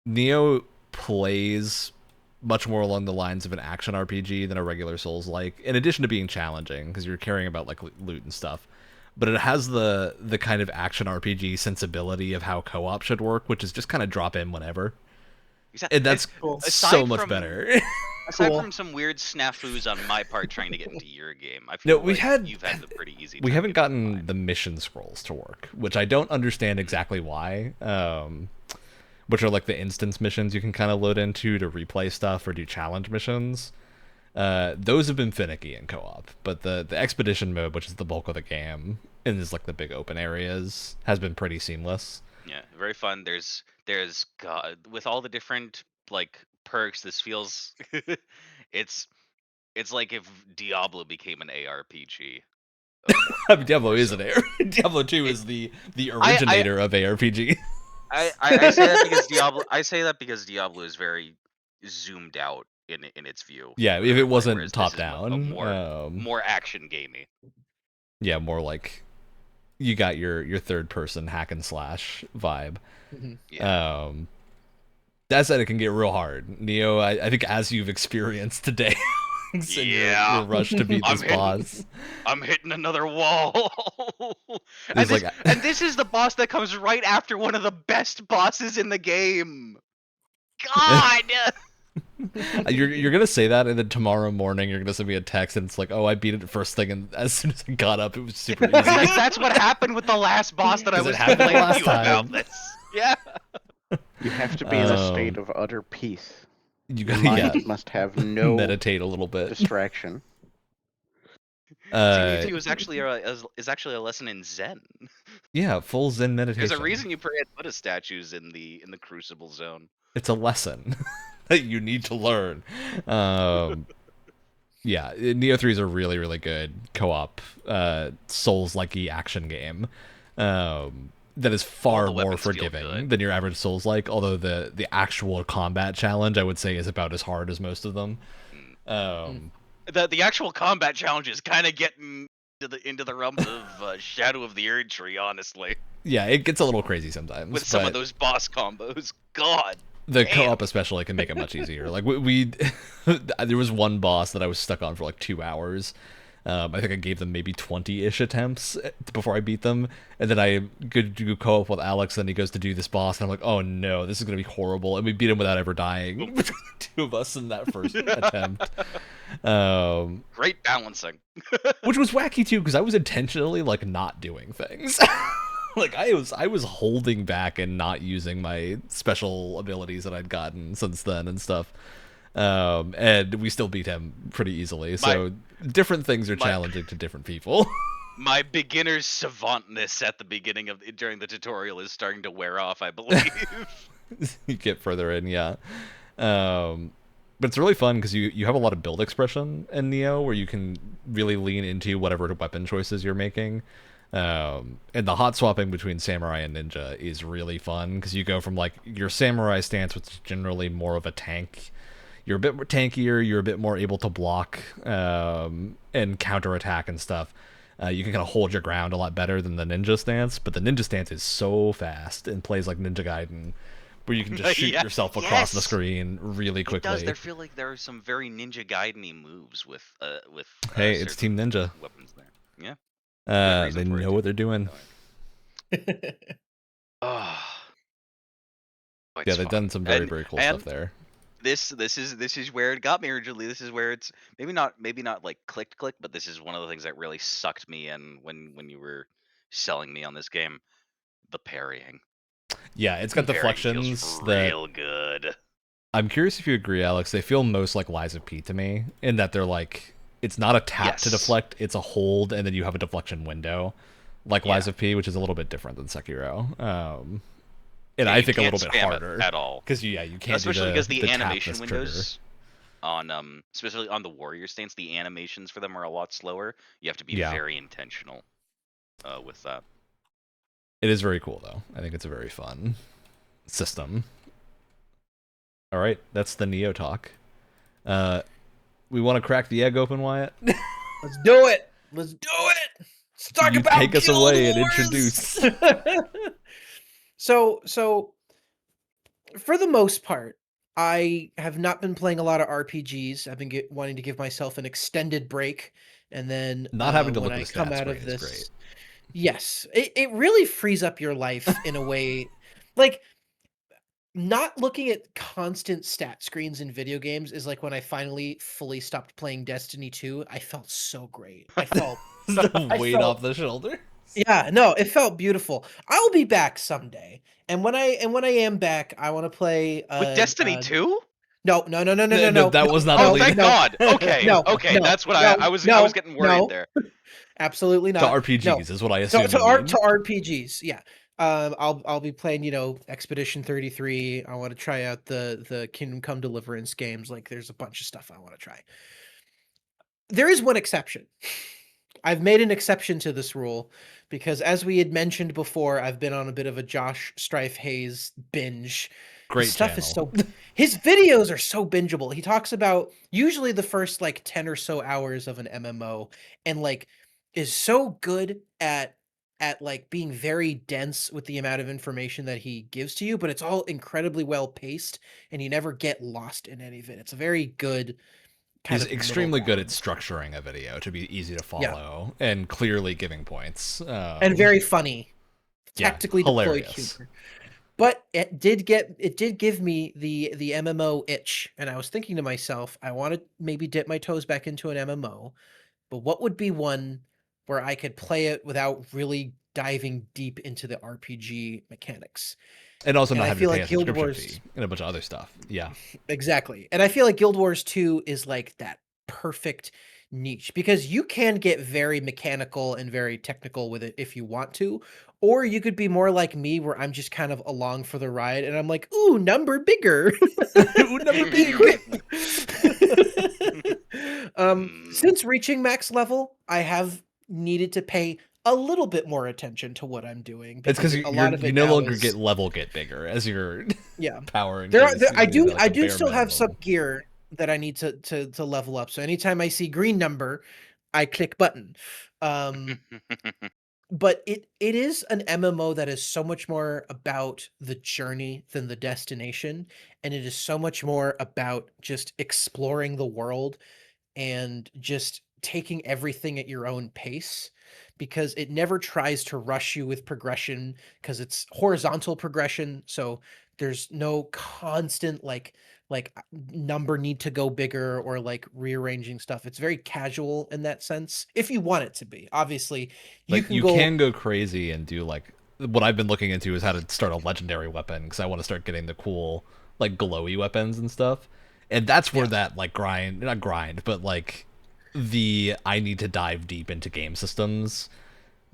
Neo plays much more along the lines of an action RPG than a regular Souls-like, in addition to being challenging because you're caring about like loot and stuff. But it has the kind of action RPG sensibility of how co-op should work, which is just kind of drop in whenever. Exactly. And that's cool. So much better. Aside from some weird snafus on my part trying to get into your game, I feel like you've had the pretty easy. We haven't gotten the mission scrolls to work, which I don't understand exactly why. Which are like the instance missions you can kind of load into to replay stuff or do challenge missions. Those have been finicky in co-op, but the expedition mode, which is the bulk of the game, and is like the big open areas, has been pretty seamless. Yeah, very fun. There's God, with all the different like perks, this feels it's like if Diablo became an ARPG. I mean, Diablo is an ARPG. Diablo 2 is the originator of ARPG. I say that because Diablo is very zoomed out in its view. Yeah, if it wasn't top down, more action gamey. Yeah, more like you got your third person hack and slash vibe. Mm-hmm. Yeah. That said, it can get real hard. Neo, I think as you've experienced today, yeah, your rush to beat this boss. I'm hitting another wall. and this is the boss that comes right after one of the best bosses in the game. God. You're gonna say that, and then tomorrow morning you're gonna send me a text, and it's like, oh, I beat it first thing, and as soon as I got up, it was super easy. Because that's what happened with the last boss that I was playing you about this. Yeah. You have to be in a state of utter peace. Your mind must have no meditate a little bit distraction. CBT is actually a lesson in Zen. Yeah, full Zen meditation. There's a reason you pray at Buddha statues in the Crucible Zone. It's a lesson that you need to learn. Yeah, Neo 3 is a really, really good co-op Souls-like-y action game. That is far more forgiving than your average Souls-like, although the actual combat challenge, I would say, is about as hard as most of them. The actual combat challenge is kind of getting into the realms of Shadow of the Erdtree, honestly. Yeah, it gets a little crazy sometimes. With some of those boss combos. God. The co-op especially can make it much easier. Like we there was one boss that I was stuck on for like 2 hours. I think I gave them maybe 20-ish attempts before I beat them, and then I do co-op with Alex, and he goes to do this boss, and I'm like, oh no, this is gonna be horrible, and we beat him without ever dying between the two of us in that first attempt. Great balancing. Which was wacky too, because I was intentionally like not doing things. Like I was holding back and not using my special abilities that I'd gotten since then and stuff. And we still beat him pretty easily. So different things are challenging to different people. My beginner's savantness at the beginning during the tutorial is starting to wear off, I believe. You get further in, yeah. But it's really fun because you have a lot of build expression in Neo where you can really lean into whatever weapon choices you're making. And the hot swapping between samurai and ninja is really fun because you go from like your samurai stance, which is generally more of a tank. You're a bit more tankier, you're a bit more able to block and counterattack and stuff. You can kind of hold your ground a lot better than the ninja stance, but the ninja stance is so fast and plays like Ninja Gaiden, where you can just shoot yourself across the screen really quickly. It does. There feel like there are some very Ninja Gaiden-y moves with hey, it's Team Ninja weapons there. Yeah. They know what they're doing. Oh. Yeah, they've done some very cool stuff there. This is where it got me originally. This is where it's maybe not like click, but this is one of the things that really sucked me in when you were selling me on this game. The parrying. Yeah, it's got deflections that real good. I'm curious if you agree, Alex. They feel most like Lies of P to me, in that they're like, it's not a tap to deflect, it's a hold, and then you have a deflection window, like Lies of P, which is a little bit different than Sekiro. And I think a little bit harder at all, because you can't, especially because the animation windows trigger. On especially on the warrior stance, the animations for them are a lot slower. You have to be very intentional with that. It is very cool though. I think it's a very fun system. All right, that's the Neo talk. We want to crack the egg open, Wyatt. Let's do it. Let's talk about take us away and introduce. So for the most part, I have not been playing a lot of RPGs. I've been wanting to give myself an extended break, and then not having to look when at the I come stat out screen of this, is great. Yes, it really frees up your life in a way, like not looking at constant stat screens in video games is like when I finally fully stopped playing Destiny 2. I felt so great. I felt the weight off the shoulder. Yeah, no, it felt beautiful. I'll be back someday, and when I am back, I want to play with Destiny 2. No. That was not. Oh, thank God. Okay, okay, that's what I was getting worried there. Absolutely not. To RPGs is what I assume. To RPGs, yeah. I'll be playing, Expedition 33. I want to try out the Kingdom Come Deliverance games. Like, there's a bunch of stuff I want to try. There is one exception. I've made an exception to this rule because, as we had mentioned before, I've been on a bit of a Josh Strife Hayes binge. Great his stuff channel. is his videos are so bingeable. He talks about usually the first 10 or so hours of an MMO, and is so good at being very dense with the amount of information that he gives to you, but it's all incredibly well paced and you never get lost in any of it. It's a very good He's extremely good at structuring a video to be easy to follow and clearly giving points. And very funny. Tactically deployed humor. But it did give me the MMO itch, and I was thinking to myself, I want to maybe dip my toes back into an MMO, but what would be one where I could play it without really diving deep into the RPG mechanics? And also not having to pay a subscription fee and a bunch of other stuff. Yeah. Exactly. And I feel like Guild Wars 2 is like that perfect niche, because you can get very mechanical and very technical with it if you want to, or you could be more like me where I'm just kind of along for the ride and I'm like, ooh, number bigger. Ooh, number bigger. Since reaching max level, I have needed to pay a little bit more attention to what I'm doing. It's because you no longer get bigger as you're powering. I do still have some gear that I need to level up. So anytime I see green number, I click button. But it is an MMO that is so much more about the journey than the destination, and it is so much more about just exploring the world and just taking everything at your own pace, because it never tries to rush you with progression, because it's horizontal progression. So there's no constant like number need to go bigger or rearranging stuff. It's very casual in that sense, if you want it to be. Obviously, you can go crazy and do what I've been looking into is how to start a legendary weapon, because I want to start getting the cool glowy weapons and stuff. And that's where that not grind, but the I need to dive deep into game systems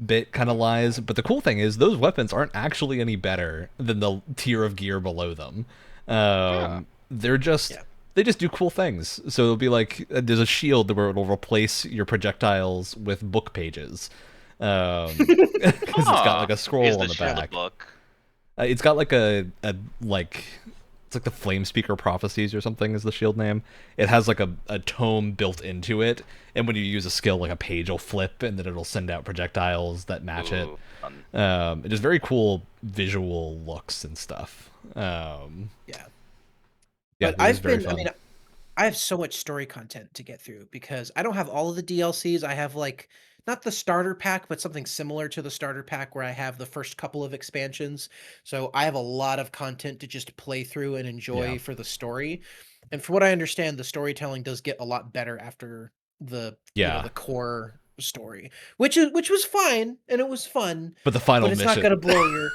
bit kind of lies. But the cool thing is those weapons aren't actually any better than the tier of gear below them. They're just they just do cool things. So it'll be there's a shield where it'll replace your projectiles with book pages, because it's got a scroll on the back. Book? It's got a it's like the Flame Speaker Prophecies or something is the shield name. It has like a tome built into it, and when you use a skill, like a page will flip, and then it'll send out projectiles that match it. It is very cool visual looks and stuff. Yeah. Yeah, But I have so much story content to get through because I don't have all of the DLCs. I have like not the starter pack, but something similar to the starter pack where I have the first couple of expansions. So I have a lot of content to just play through and enjoy for the story. And from what I understand, the storytelling does get a lot better after the the core story, which was fine and it was fun. But the final mission, not going to blow your.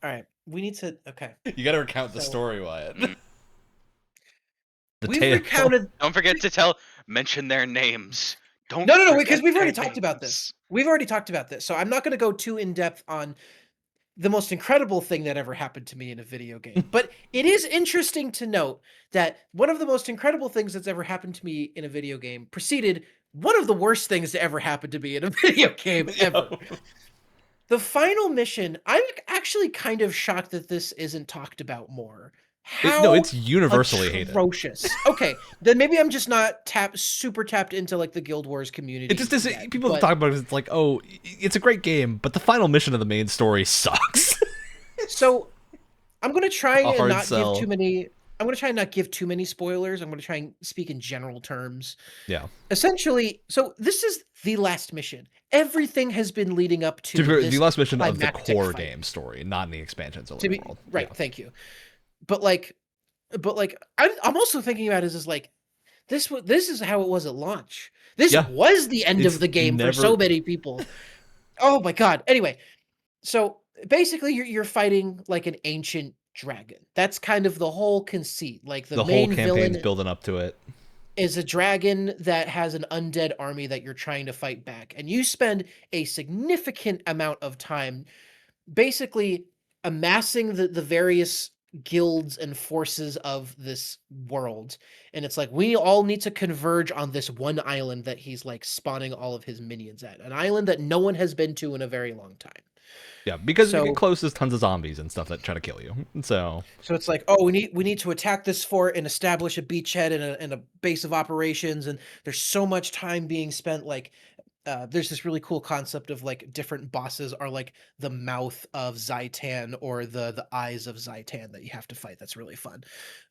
All right, we need to. Okay, you got to recount the story, Wyatt. We've recounted. Don't forget to mention their names. No, because we've already talked about this. We've already talked about this, so I'm not going to go too in depth on the most incredible thing that ever happened to me in a video game. But it is interesting to note that one of the most incredible things that's ever happened to me in a video game preceded one of the worst things to ever happen to me in a video game ever. The final mission, I'm actually kind of shocked that this isn't talked about more. It's universally atrocious. hated. Okay, then maybe I'm just not super tapped into like the Guild Wars community. It just is. People talk about it. It's like, oh, it's a great game, but the final mission of the main story sucks. So, I'm gonna try and not give too many. I'm gonna try and not give too many spoilers. I'm gonna try and speak in general terms. Yeah. Essentially, so this is the last mission. Everything has been leading up to the last mission of the core game story, not in the expansions. Right. Yeah. Thank you. But I'm also thinking about it as like this is how it was at launch. This was the end of the game for so many people. Oh my god. Anyway, so basically you're fighting like an ancient dragon. That's kind of the whole conceit. Like the main whole campaign's building up to it. Is a dragon that has an undead army that you're trying to fight back. And you spend a significant amount of time basically amassing the various guilds and forces of this world, and it's like we all need to converge on this one island that he's like spawning all of his minions at, an island that no one has been to in a very long time. Yeah, because if you get close, there's tons of zombies and stuff that try to kill you. So it's like, oh, we need to attack this fort and establish a beachhead and a base of operations, and there's so much time being spent like there's this really cool concept of like different bosses are like the mouth of Zaitan or the eyes of Zaitan that you have to fight. That's really fun.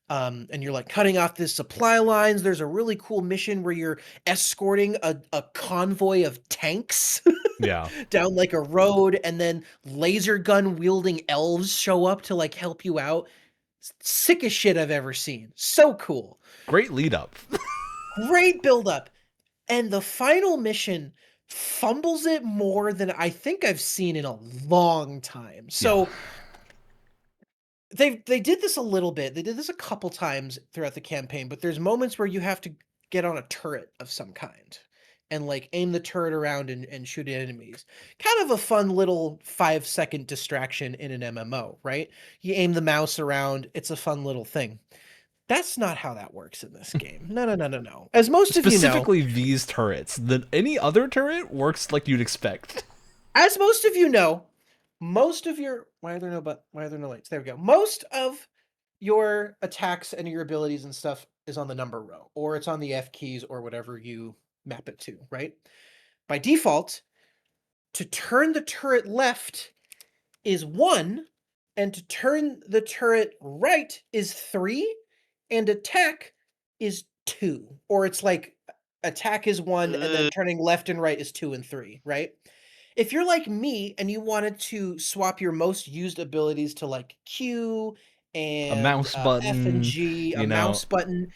And you're like cutting off this supply lines. There's a really cool mission where you're escorting a convoy of tanks down like a road, and then laser gun wielding elves show up to like help you out. Sickest shit I've ever seen. So cool. Great lead up. Great build up. And the final mission fumbles it more than I think I've seen in a long time. So they did this a little bit. They did this a couple times throughout the campaign, but there's moments where you have to get on a turret of some kind and like aim the turret around and shoot at enemies. Kind of a fun little 5-second distraction in an MMO, right? You aim the mouse around. It's a fun little thing. That's not how that works in this game. No. As most of you know, specifically these turrets. Any other turret works like you'd expect. As most of you know, most of your why are there no lights? There we go. Most of your attacks and your abilities and stuff is on the number row, or it's on the F keys or whatever you map it to, right? By default, to turn the turret left is 1, and to turn the turret right is 3. And attack is 2, or it's like attack is 1 and then turning left and right is 2 and 3, right? If you're like me and you wanted to swap your most used abilities to like Q and a mouse button, F and G, mouse button,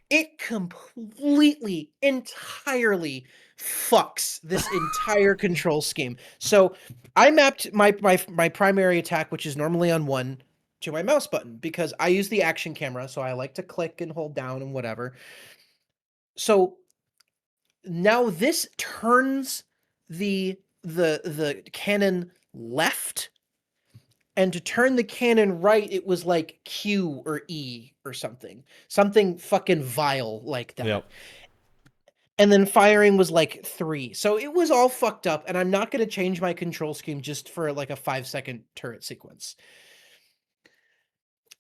it completely, entirely fucks this entire control scheme. So I mapped my primary attack, which is normally on 1, to my mouse button because I use the action camera, so I like to click and hold down and whatever. So now this turns the cannon left, and to turn the cannon right, it was like Q or E or something fucking vile like that. Yep. And then firing was like 3. So it was all fucked up, and I'm not going to change my control scheme just for like a 5-second turret sequence.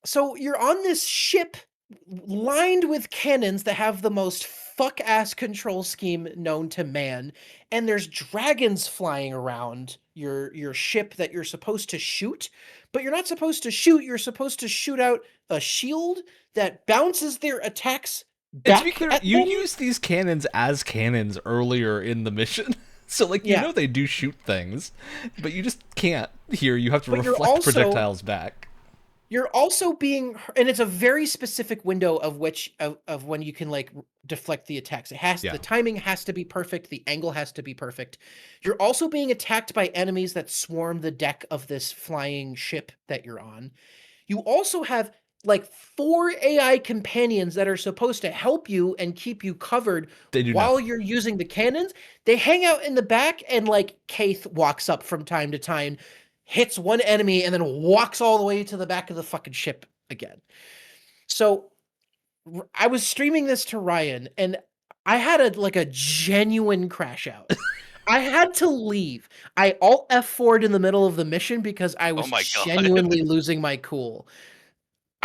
So you're on this ship lined with cannons that have the most fuck-ass control scheme known to man, and there's dragons flying around your ship that you're supposed to shoot, but you're not supposed to shoot, you're supposed to shoot out a shield that bounces their attacks And to be back clear, at you them. use these cannons as cannons earlier in the mission. So, like, you Yeah. know they do shoot things, but you just can't here. You have to But you're reflect also- projectiles back. You're also being, and it's a very specific window of which of when you can like deflect the attacks. It has Yeah. the timing has to be perfect, the angle has to be perfect. You're also being attacked by enemies that swarm the deck of this flying ship that you're on. You also have like 4 AI companions that are supposed to help you and keep you covered They do while nothing. you're using the cannons. They hang out in the back, and like Kaith walks up from time to time, hits one enemy, and then walks all the way to the back of the fucking ship again. So I was streaming this to Ryan, and I had a genuine crash out. I had to leave. I alt F4'd in the middle of the mission because I was my God. genuinely losing my cool.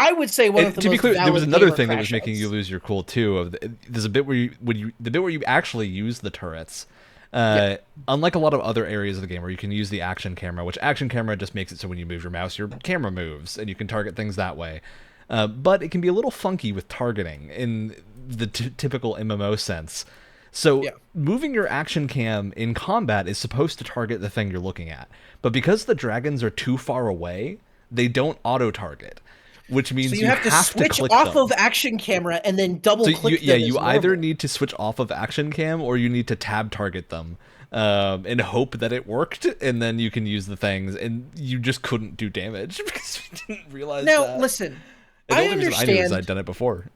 I would say one of the To be most clear, there was valid another gamer thing that was crash making you outs. lose your cool too. There's a bit where the bit where you actually use the turrets. Unlike a lot of other areas of the game where you can use the action camera, which action camera just makes it so when you move your mouse, your camera moves and you can target things that way. But it can be a little funky with targeting in the typical MMO sense. So Yeah. moving your action cam in combat is supposed to target the thing you're looking at. But because the dragons are too far away, they don't auto-target. Which means So you have to switch click off them. of action camera and then double click them. You as either normal. need to switch off of action cam or you need to tab target them and hope that it worked, and then you can use the things, and you just couldn't do damage because we didn't realize Now that. listen, And the I only reason I knew is understand. I'd done it before.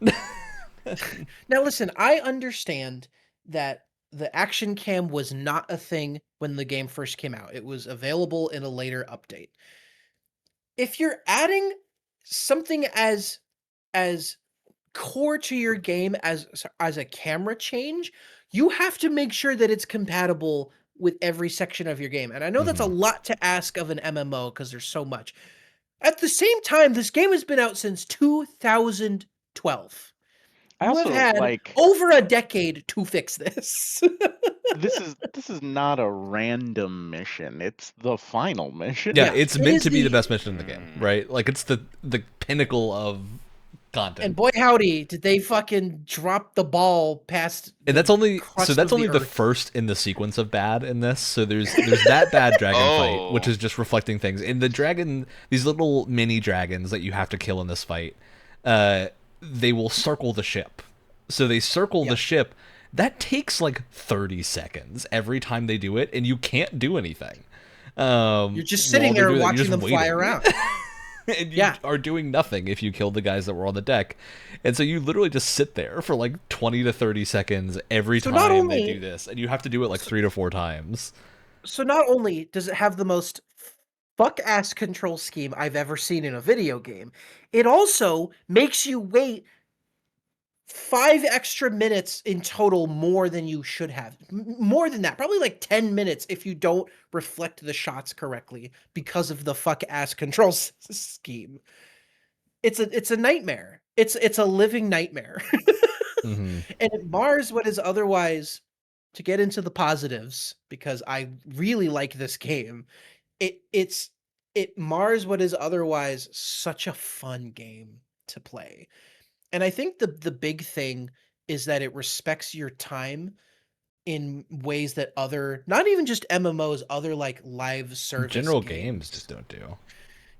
Now listen, I understand that the action cam was not a thing when the game first came out. It was available in a later update. If you're adding something as core to your game as a camera change, you have to make sure that it's compatible with every section of your game. And I know that's a lot to ask of an MMO because there's so much. At the same time, this game has been out since 2012. I You also have had like over a decade to fix this. this is not a random mission. It's the final mission. Yeah, Yeah, it's it meant is to be the the- best mission in the game, right? Like it's the pinnacle of content. And boy howdy, did they fucking drop the ball past. And that's only crust so that's of only the earth. first in the sequence of bad in this. So there's that bad dragon fight, which Oh. is just reflecting things. And the dragon, these little mini dragons that you have to kill in this fight, they will circle the ship. So they circle the ship. That takes like 30 seconds every time they do it, and you can't do anything. You're just sitting there watching them fly around. And you Yeah. are doing nothing if you kill the guys that were on the deck. And so you literally just sit there for like 20 to 30 seconds every So time not they only- do this. And you have to do it like 3 to 4 times. So not only does it have the most fuck-ass control scheme I've ever seen in a video game, it also makes you wait 5 extra minutes in total more than you should have. More than that, probably like 10 minutes if you don't reflect the shots correctly because of the fuck-ass control scheme. It's a nightmare. It's a living nightmare. Mhm. And it mars what is otherwise, to get into the positives, because I really like this game, it mars what is otherwise such a fun game to play. And I think the big thing is that it respects your time in ways that other, not even just MMOs, other like live service General games just don't do.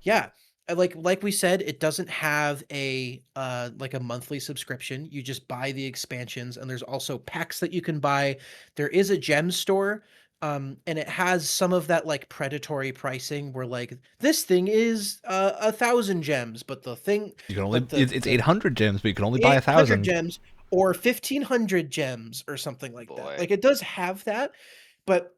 Yeah. Like we said, it doesn't have a like a monthly subscription. You just buy the expansions, and there's also packs that you can buy. There is a gem store, and it has some of that like predatory pricing where like this thing is 1,000 gems, but the thing You can only but the- it's the 800 gems, but you can only buy 800 1,000. gems or 1,500 gems or something like Boy. that. Like it does have that, but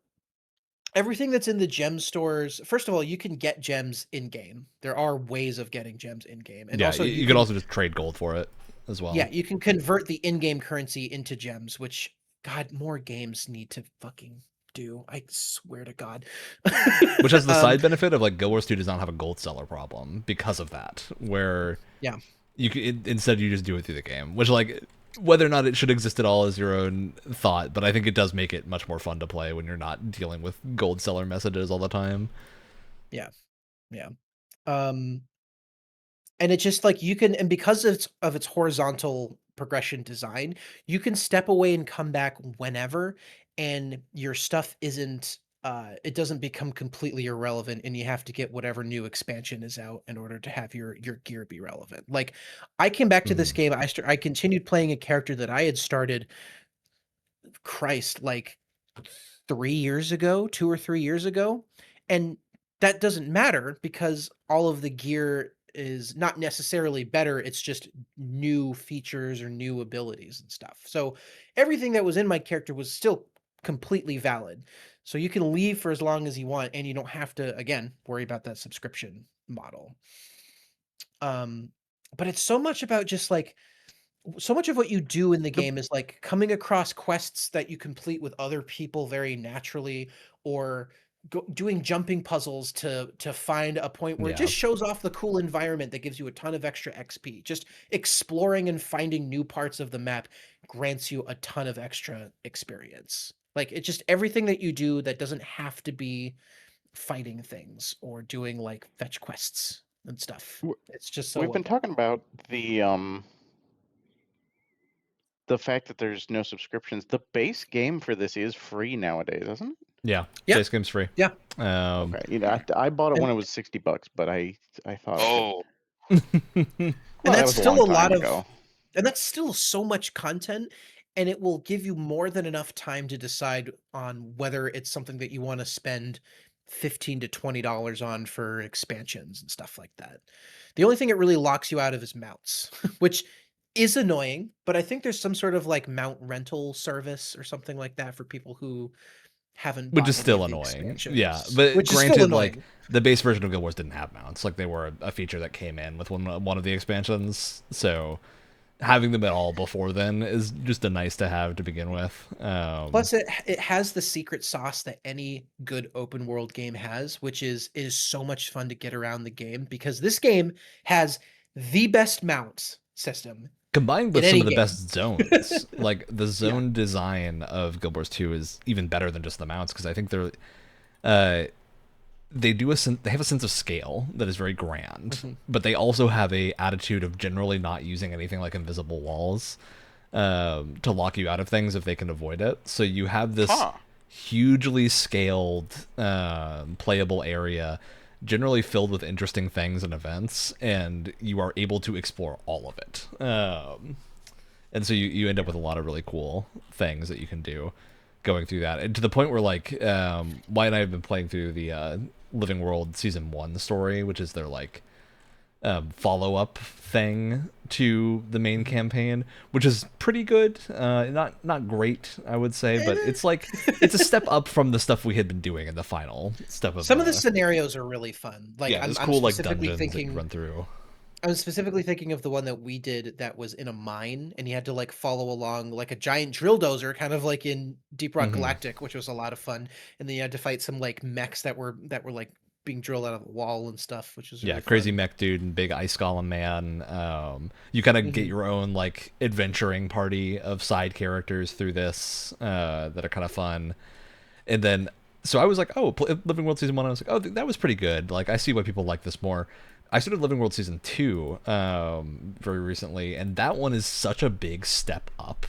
everything that's in the gem stores, first of all, you can get gems in game. There are ways of getting gems in game. And Yeah, also you can also just trade gold for it as well. yeah, you can convert the in-game currency into gems, which God, more games need to fucking do. I swear to God. Which has the side benefit of like Guild Wars 2 does not have a gold seller problem because of that, where yeah, you could, instead you just do it through the game, which like whether or not it should exist at all is your own thought, but I think it does make it much more fun to play when you're not dealing with gold seller messages all the time. Yeah. And it's just like you can, and because of its horizontal progression design, you can step away and come back whenever, and your stuff isn't it doesn't become completely irrelevant, and you have to get whatever new expansion is out in order to have your gear be relevant. Like I came back to this game, I continued playing a character that I had started, Christ, like 3 years ago, 2 or 3 years ago, and that doesn't matter because all of the gear is not necessarily better, it's just new features or new abilities and stuff. So everything that was in my character was still completely valid. So you can leave for as long as you want and you don't have to, again, worry about that subscription model. But it's so much about just like so much of what you do in the game is like coming across quests that you complete with other people very naturally, or doing jumping puzzles to find a point where it just shows off the cool environment that gives you a ton of extra XP. Just exploring and finding new parts of the map grants you a ton of extra experience. Like it's just everything that you do that doesn't have to be fighting things or doing like fetch quests and stuff. It's just so We've been talking about the fact that there's no subscriptions. The base game for this is free nowadays, isn't it? Yeah, Yeah. base game's free. Yeah. Okay, you know, I bought it when it was $60, but I thought. Oh, And Well, that's that was still a long lot time of, ago. and that's still so much content, and it will give you more than enough time to decide on whether it's something that you want to spend $15 to $20 on for expansions and stuff like that. The only thing it really locks you out of is mounts, which is annoying, but I think there's some sort of like mount rental service or something like that for people who haven't Which bought is any still of the annoying. expansions, Yeah, but which is still granted, like annoying. the base version of Guild Wars didn't have mounts. Like they were a feature that came in with one of the expansions. So having them at all before then is just a nice to have to begin with. Plus, it has the secret sauce that any good open world game has, which is so much fun to get around the game, because this game has the best mounts system combined with in some any of the game. best zones. Like the zone design of Guild Wars 2 is even better than just the mounts, because I think they have a sense of scale that is very grand, but they also have a attitude of generally not using anything like invisible walls to lock you out of things if they can avoid it. So you have this hugely scaled playable area, generally filled with interesting things and events, and you are able to explore all of it. And so you end up with a lot of really cool things that you can do going through that, and to the point where like Wyatt and I have been playing through the Living World Season 1 story, which is their like follow-up thing to the main campaign, which is pretty good. Not great, I would say, but it's like it's a step up from the stuff we had been doing in the final step of Some of the scenarios are really fun. Like it's I'm cool, like specifically dungeons that you thinking, run through. I was specifically thinking of the one that we did that was in a mine, and you had to like follow along like a giant drill dozer, kind of like in Deep Rock Galactic, which was a lot of fun. And then you had to fight some like mechs that were like being drilled out of the wall and stuff, which was really crazy fun. mech dude and big ice golem man. You kind of get your own like adventuring party of side characters through this that are kind of fun. And then so I was like, oh, Living World Season 1, I was like, oh, that was pretty good. Like I see why people like this more. I started Living World Season 2 very recently, and that one is such a big step up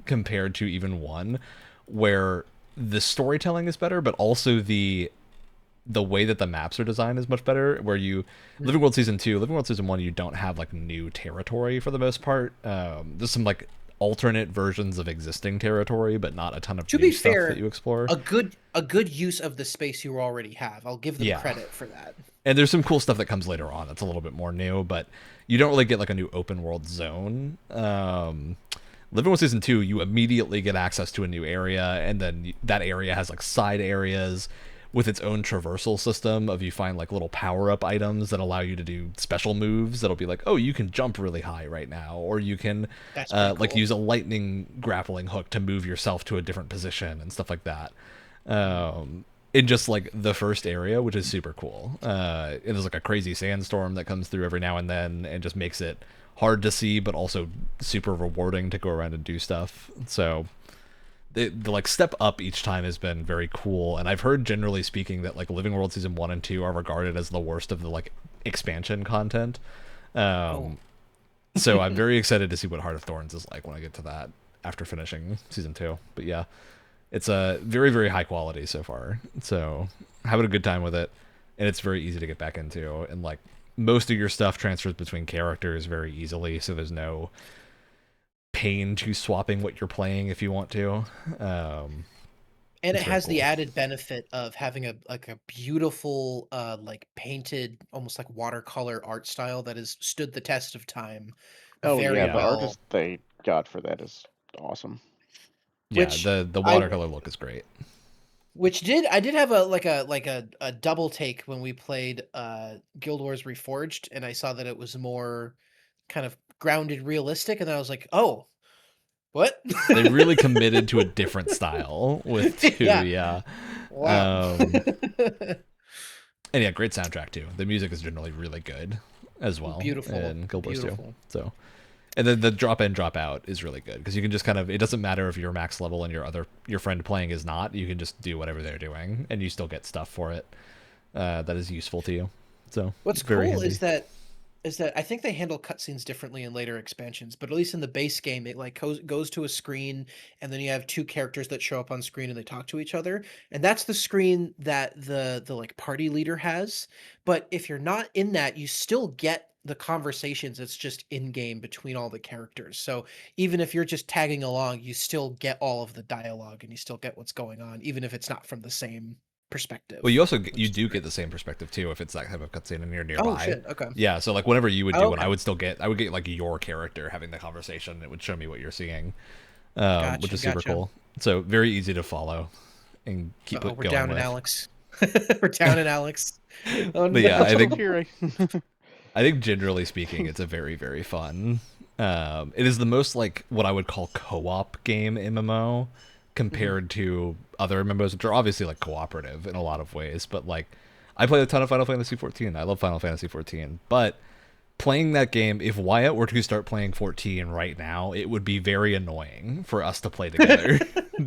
compared to even 1, where the storytelling is better, but also the way that the maps are designed is much better. Where Living World Season 2, Living World Season 1, you don't have like new territory for the most part. There's some like alternate versions of existing territory, but not a ton of new stuff that you explore. A good use of the space you already have. I'll give them credit for that. And there's some cool stuff that comes later on that's a little bit more new, but you don't really get like a new open world zone. Living World Season 2, you immediately get access to a new area, and then that area has like side areas with its own traversal system of you find like little power-up items that allow you to do special moves that'll be like, oh, you can jump really high right now, or you can like use a lightning grappling hook to move yourself to a different position and stuff like that. In just like the first area, which is super cool. And there's like a crazy sandstorm that comes through every now and then and just makes it hard to see, but also super rewarding to go around and do stuff. So the like step up each time has been very cool, and I've heard generally speaking that like Living World Season 1 and 2 are regarded as the worst of the like expansion content. So I'm very excited to see what Heart of Thorns is like when I get to that after finishing Season 2. But yeah, it's a very, very high quality so far, so having a good time with it, and it's very easy to get back into, and like most of your stuff transfers between characters very easily, so there's no pain to swapping what you're playing if you want to. And it has the added benefit of having a beautiful like painted, almost like watercolor art style that has stood the test of time. The artist they got for that is awesome. Yeah, the watercolor look is great. I did have a double take when we played Guild Wars Reforged, and I saw that it was more kind of grounded, realistic, and then I was like, oh, what? They really committed to a different style with 2, yeah. Wow. And yeah, great soundtrack too. The music is generally really good as well. Beautiful. In Guild Wars 2. So, and then the drop in, drop out is really good because you can just kind of, it doesn't matter if you're max level and your friend playing is not. You can just do whatever they're doing, and you still get stuff for it that is useful to you. So what's cool is that I think they handle cutscenes differently in later expansions, but at least in the base game, it like goes to a screen, and then you have 2 characters that show up on screen and they talk to each other, and that's the screen that the like party leader has. But if you're not in that, you still get the conversations. It's just in game between all the characters. So even if you're just tagging along, you still get all of the dialogue and you still get what's going on, even if it's not from the same perspective. Well, you do get the same perspective too if it's that type of cutscene and you're nearby. Oh shit, okay. Yeah, so like whatever you would do, and I would get like your character having the conversation. It would show me what you're seeing, which is super cool. So very easy to follow and keep it going. We're down in Alex. We're down in Alex. Oh, but yeah, I think generally speaking, it's a very, very fun. It is the most like what I would call co-op game MMO compared to other MMOs, which are obviously like cooperative in a lot of ways. But like, I played a ton of Final Fantasy XIV. I love Final Fantasy XIV. But playing that game, if Wyatt were to start playing 14 right now, it would be very annoying for us to play together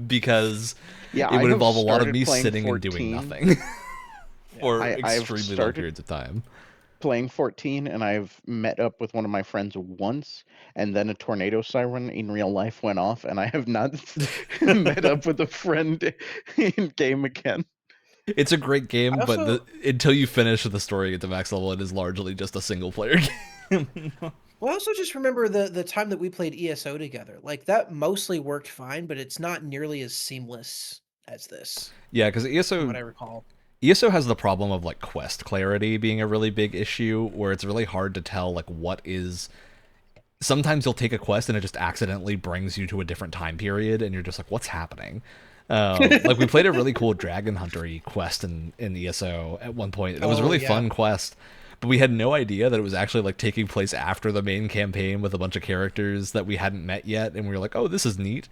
because it would involve a lot of me sitting 14. And doing nothing for extremely long periods of time. Playing 14, and I've met up with one of my friends once, and then a tornado siren in real life went off, and I have not met up with a friend in game again. It's a great game, but until you finish the story at the max level, it is largely just a single player game. Well, I also just remember the time that we played ESO together. Like, that mostly worked fine, but it's not nearly as seamless as this. Yeah, because ESO, from what I recall, ESO has the problem of like quest clarity being a really big issue, where it's really hard to tell like what is. Sometimes you'll take a quest and it just accidentally brings you to a different time period, and you're just like, what's happening? Like we played a really cool dragon hunter-y quest in ESO at one point. It was a really fun quest, but we had no idea that it was actually like taking place after the main campaign with a bunch of characters that we hadn't met yet, and we were like, oh, this is neat.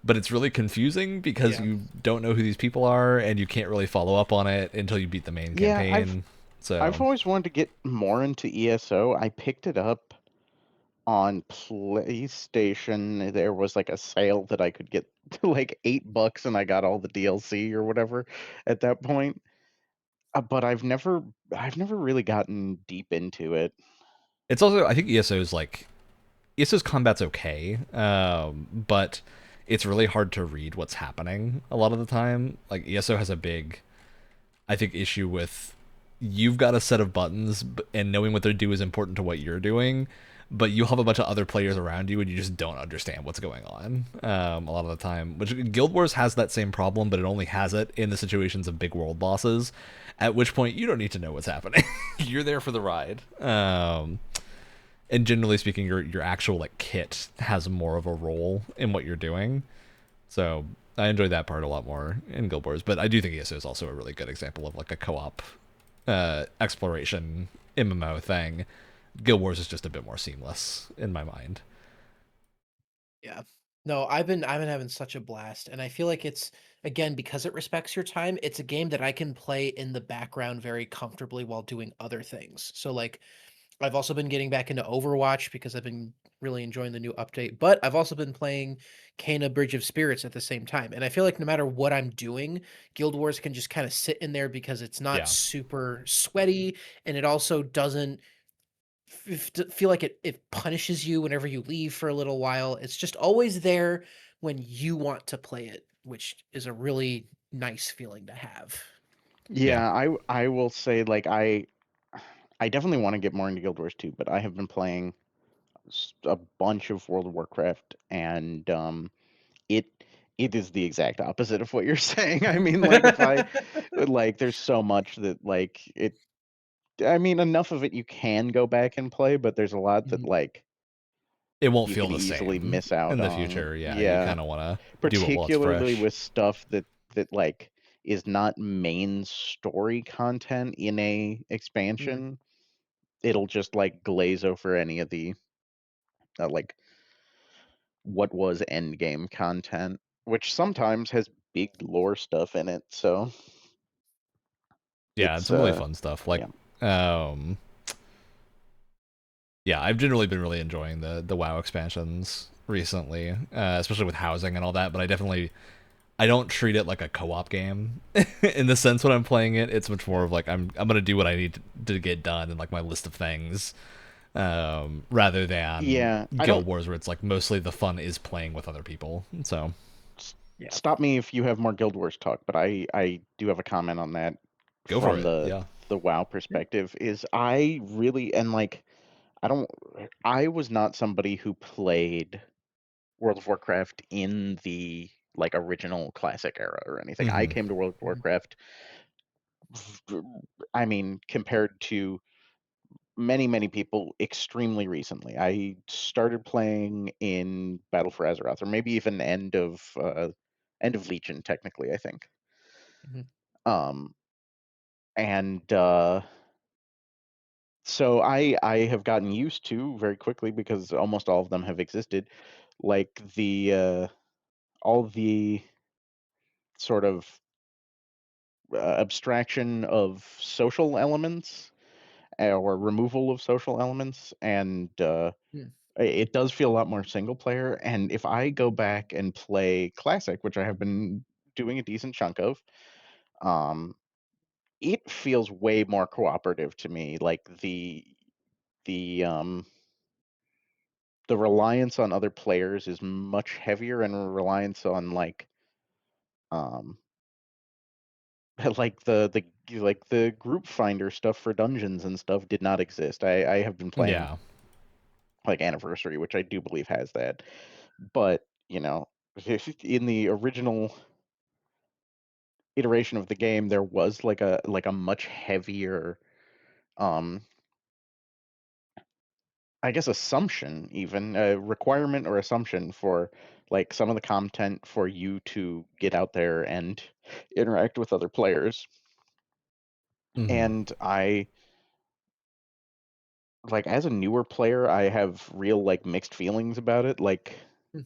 But it's really confusing because you don't know who these people are, and you can't really follow up on it until you beat the main campaign. I've always wanted to get more into ESO. I picked it up on PlayStation. There was like a sale that I could get like $8, and I got all the DLC or whatever at that point. But I've never really gotten deep into it. It's also, I think ESO's combat's okay, but it's really hard to read what's happening a lot of the time. Like ESO has a big, I think, issue with you've got a set of buttons, and knowing what they do is important to what you're doing, but you'll have a bunch of other players around you and you just don't understand what's going on a lot of the time. Which Guild Wars has that same problem, but it only has it in the situations of big world bosses, at which point you don't need to know what's happening. You're there for the ride. And generally speaking, your actual like kit has more of a role in what you're doing. So I enjoyed that part a lot more in Guild Wars, but I do think ESO is also a really good example of like a co-op exploration MMO thing. Guild Wars is just a bit more seamless in my mind. Yeah. No, I've been having such a blast, and I feel like it's, again, because it respects your time, it's a game that I can play in the background very comfortably while doing other things. So like I've also been getting back into Overwatch because I've been really enjoying the new update, but I've also been playing Kena Bridge of Spirits at the same time. And I feel like no matter what I'm doing, Guild Wars can just kind of sit in there because it's not Yeah. super sweaty, and it also doesn't feel like it punishes you whenever you leave for a little while. It's just always there when you want to play it, which is a really nice feeling to have. Yeah. Yeah, I will say like I definitely want to get more into Guild Wars 2, but I have been playing a bunch of World of Warcraft, and it it is the exact opposite of what you're saying. I mean, like if I like, there's so much that like it. I mean, enough of it you can go back and play, but there's a lot that Mhm. like It won't you feel can the easily same miss out in the on. future. Yeah, you Yeah, kind of want to do it while it's particularly fresh. with stuff that like is not main story content in a Mm. expansion. It'll just like glaze over any of the like what was end game content, which sometimes has big lore stuff in it. So Yeah, and it's some really fun stuff. Like, yeah. um, yeah, I've generally been really enjoying the WoW expansions recently, especially with housing and all that. But I don't treat it like a co-op game in the sense when I'm playing it. It's much more of like I'm gonna do what I need to get done and like my list of things, rather than Yeah, I Guild don't Wars where it's like mostly the fun is playing with other people. So s- Yeah. stop me if you have more Guild Wars talk, but I do have a comment on that go for from it. Yeah. the WoW perspective. Is I really and like I don't I was not somebody who played World of Warcraft in the like original classic era or anything. I Hmm. came to World of Warcraft I mean compared to many people extremely recently. I started playing in Battle for Azeroth, or maybe even end of Legion, technically. I think. Mhm. Um, and so I have gotten used to very quickly because almost all of them have existed, like the all the sort of abstraction of social elements or removal of social elements and Mm. it does feel a lot more single player. And if I go back and play Classic, which I have been doing a decent chunk of, um, it feels way more cooperative to me. Like the um, the reliance on other players is much heavier, and reliance on um, like the group finder stuff for dungeons and stuff did not exist. I have been playing Yeah, like Anniversary, which I do believe has that, but in the original iteration of the game there was like a much heavier um I guess assumption, even a requirement or assumption for like some of the content for you to get out there and interact with other players. hmm, And I like as a newer player I have real like mixed feelings about it. Like Mm.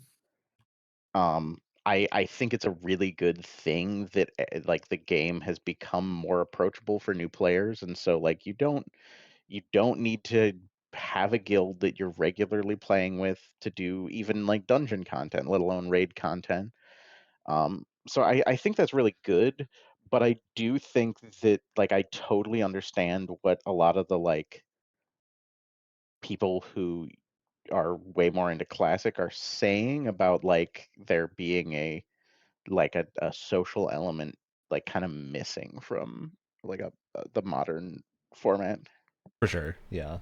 I think it's a really good thing that like the game has become more approachable for new players, and so like you don't need to have a guild that you're regularly playing with to do even like dungeon content, let alone raid content. So I think that's really good, but I do think that like I totally understand what a lot of the like people who are way more into classic are saying about like there being a social element like kind of missing from like the modern format. for sure. Yeah.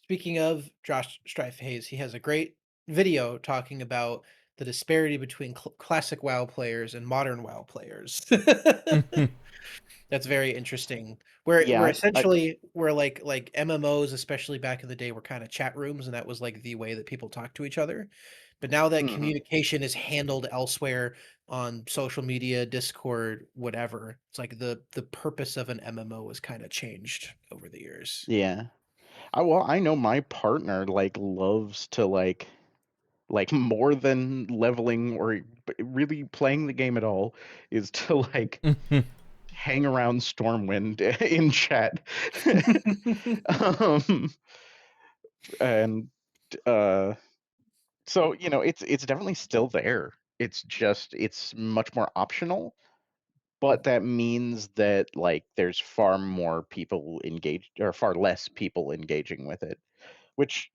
Speaking of Josh Strife Hayes, he has a great video talking about the disparity between classic WoW players and modern WoW players. That's very interesting. Where Yeah, I essentially where like MMOs, especially back in the day, were kind of chat rooms, and that was like the way that people talked to each other. But now that Mhm. communication is handled elsewhere on social media, Discord, whatever, it's like the purpose of an MMO has kind of changed over the years. Yeah. I know my partner like loves to like more than leveling or really playing the game at all is to like hang around Stormwind in chat. um, and so it's definitely still there. It's just it's much more optional, but that means that like there's far more people engaged or far less people engaging with it, which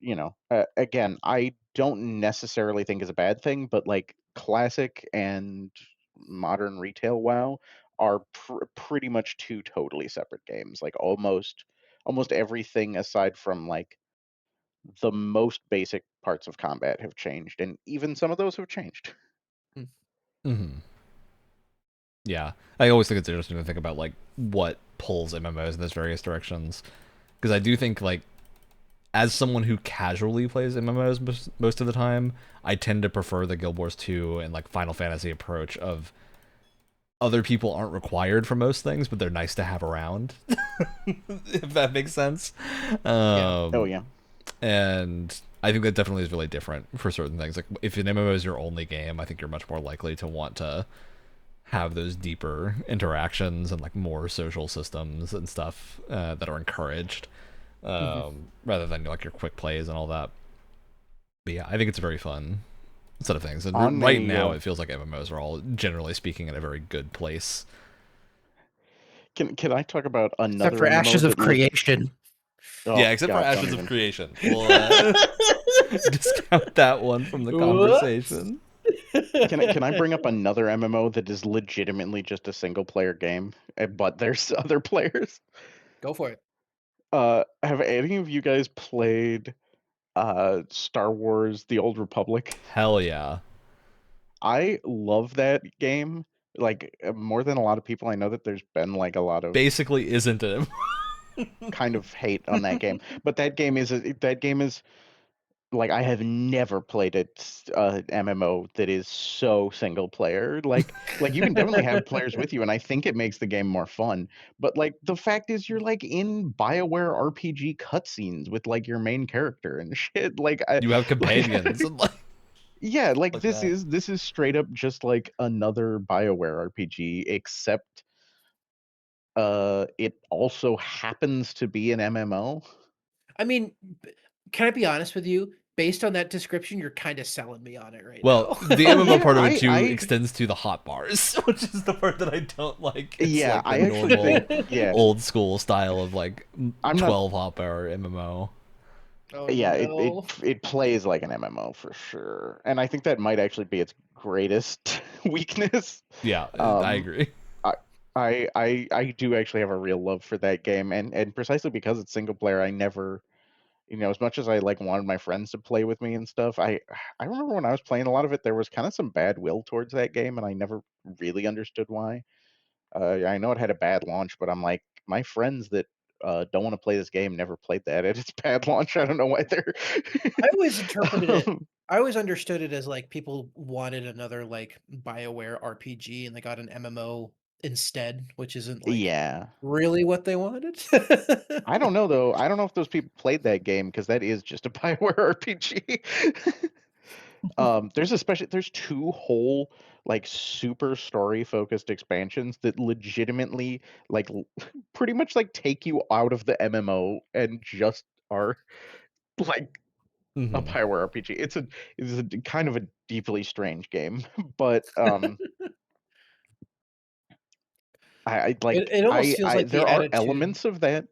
again, I don't necessarily think is a bad thing, but like classic and modern retail WoW are pretty much two totally separate games. Like almost everything aside from like the most basic parts of combat have changed, and even some of those have changed. Mm-hmm. Yeah, I always think it's interesting to think about like what pulls MMOs in those various directions, because I do think like as someone who casually plays MMOs most of the time, I tend to prefer the Guild Wars 2 and like Final Fantasy approach of other people aren't required for most things, but they're nice to have around. If that makes sense. Oh yeah. And I think that definitely is really different for certain things. Like if an MMO is your only game, I think you're much more likely to want to have those deeper interactions and like more social systems and stuff that are encouraged, rather than like your quick plays and all that. But yeah, I think it's a very fun set of things. And right now, it feels like MMOs are all, generally speaking, in a very good place. Can I talk about another Except for MMO Ashes of that Creation. Oh, yeah, except God, for Ashes of Creation. We'll discount that one from the conversation. Can I bring up another MMO that is legitimately just a single player game, but there's other players? Go for it. Have any of you guys played Star Wars: The Old Republic? Hell yeah. I love that game. Like more than a lot of people, I know that there's been like a lot of basically isn't it kind of hate on that game, but that game is like I have never played an MMO that is so single player. Like you can definitely have players with you, and I think it makes the game more fun. But like the fact is, you're like in BioWare RPG cutscenes with like your main character and shit. Like you have companions. Yeah, like like this that. is straight up just like another BioWare RPG, except it also happens to be an MMO. I mean, can I be honest with you? Based on that description, you're kind of selling me on it right Well, now. the Oh, MMO yeah, part of it too extends to the hot bars, which is the part that I don't like. It's yeah, like the I actually normal think old school style of like I'm 12 hot bar MMO. Oh yeah, no. it plays like an MMO for sure, and I think that might actually be its greatest weakness. Yeah, I Um, agree. I do actually have a real love for that game, and precisely because it's single player, I never, as much as I like wanted my friends to play with me and stuff, I remember when I was playing a lot of it, there was kind of some bad will towards that game, and I never really understood why. I know it had a bad launch, but I'm like, my friends that don't want to play this game never played that at its bad launch. I don't know why they're. I always interpreted it. Um, I always understood it as like people wanted another like BioWare RPG and they got an MMO instead, which isn't like yeah. really what they wanted. I don't know though. I don't know if those people played that game because that is just a Bioware RPG. There's two whole like super story focused expansions that legitimately like pretty much like take you out of the MMO and just are like a Bioware RPG. It's a kind of a deeply strange game, but I like It almost feels like the there are attitude. elements of that.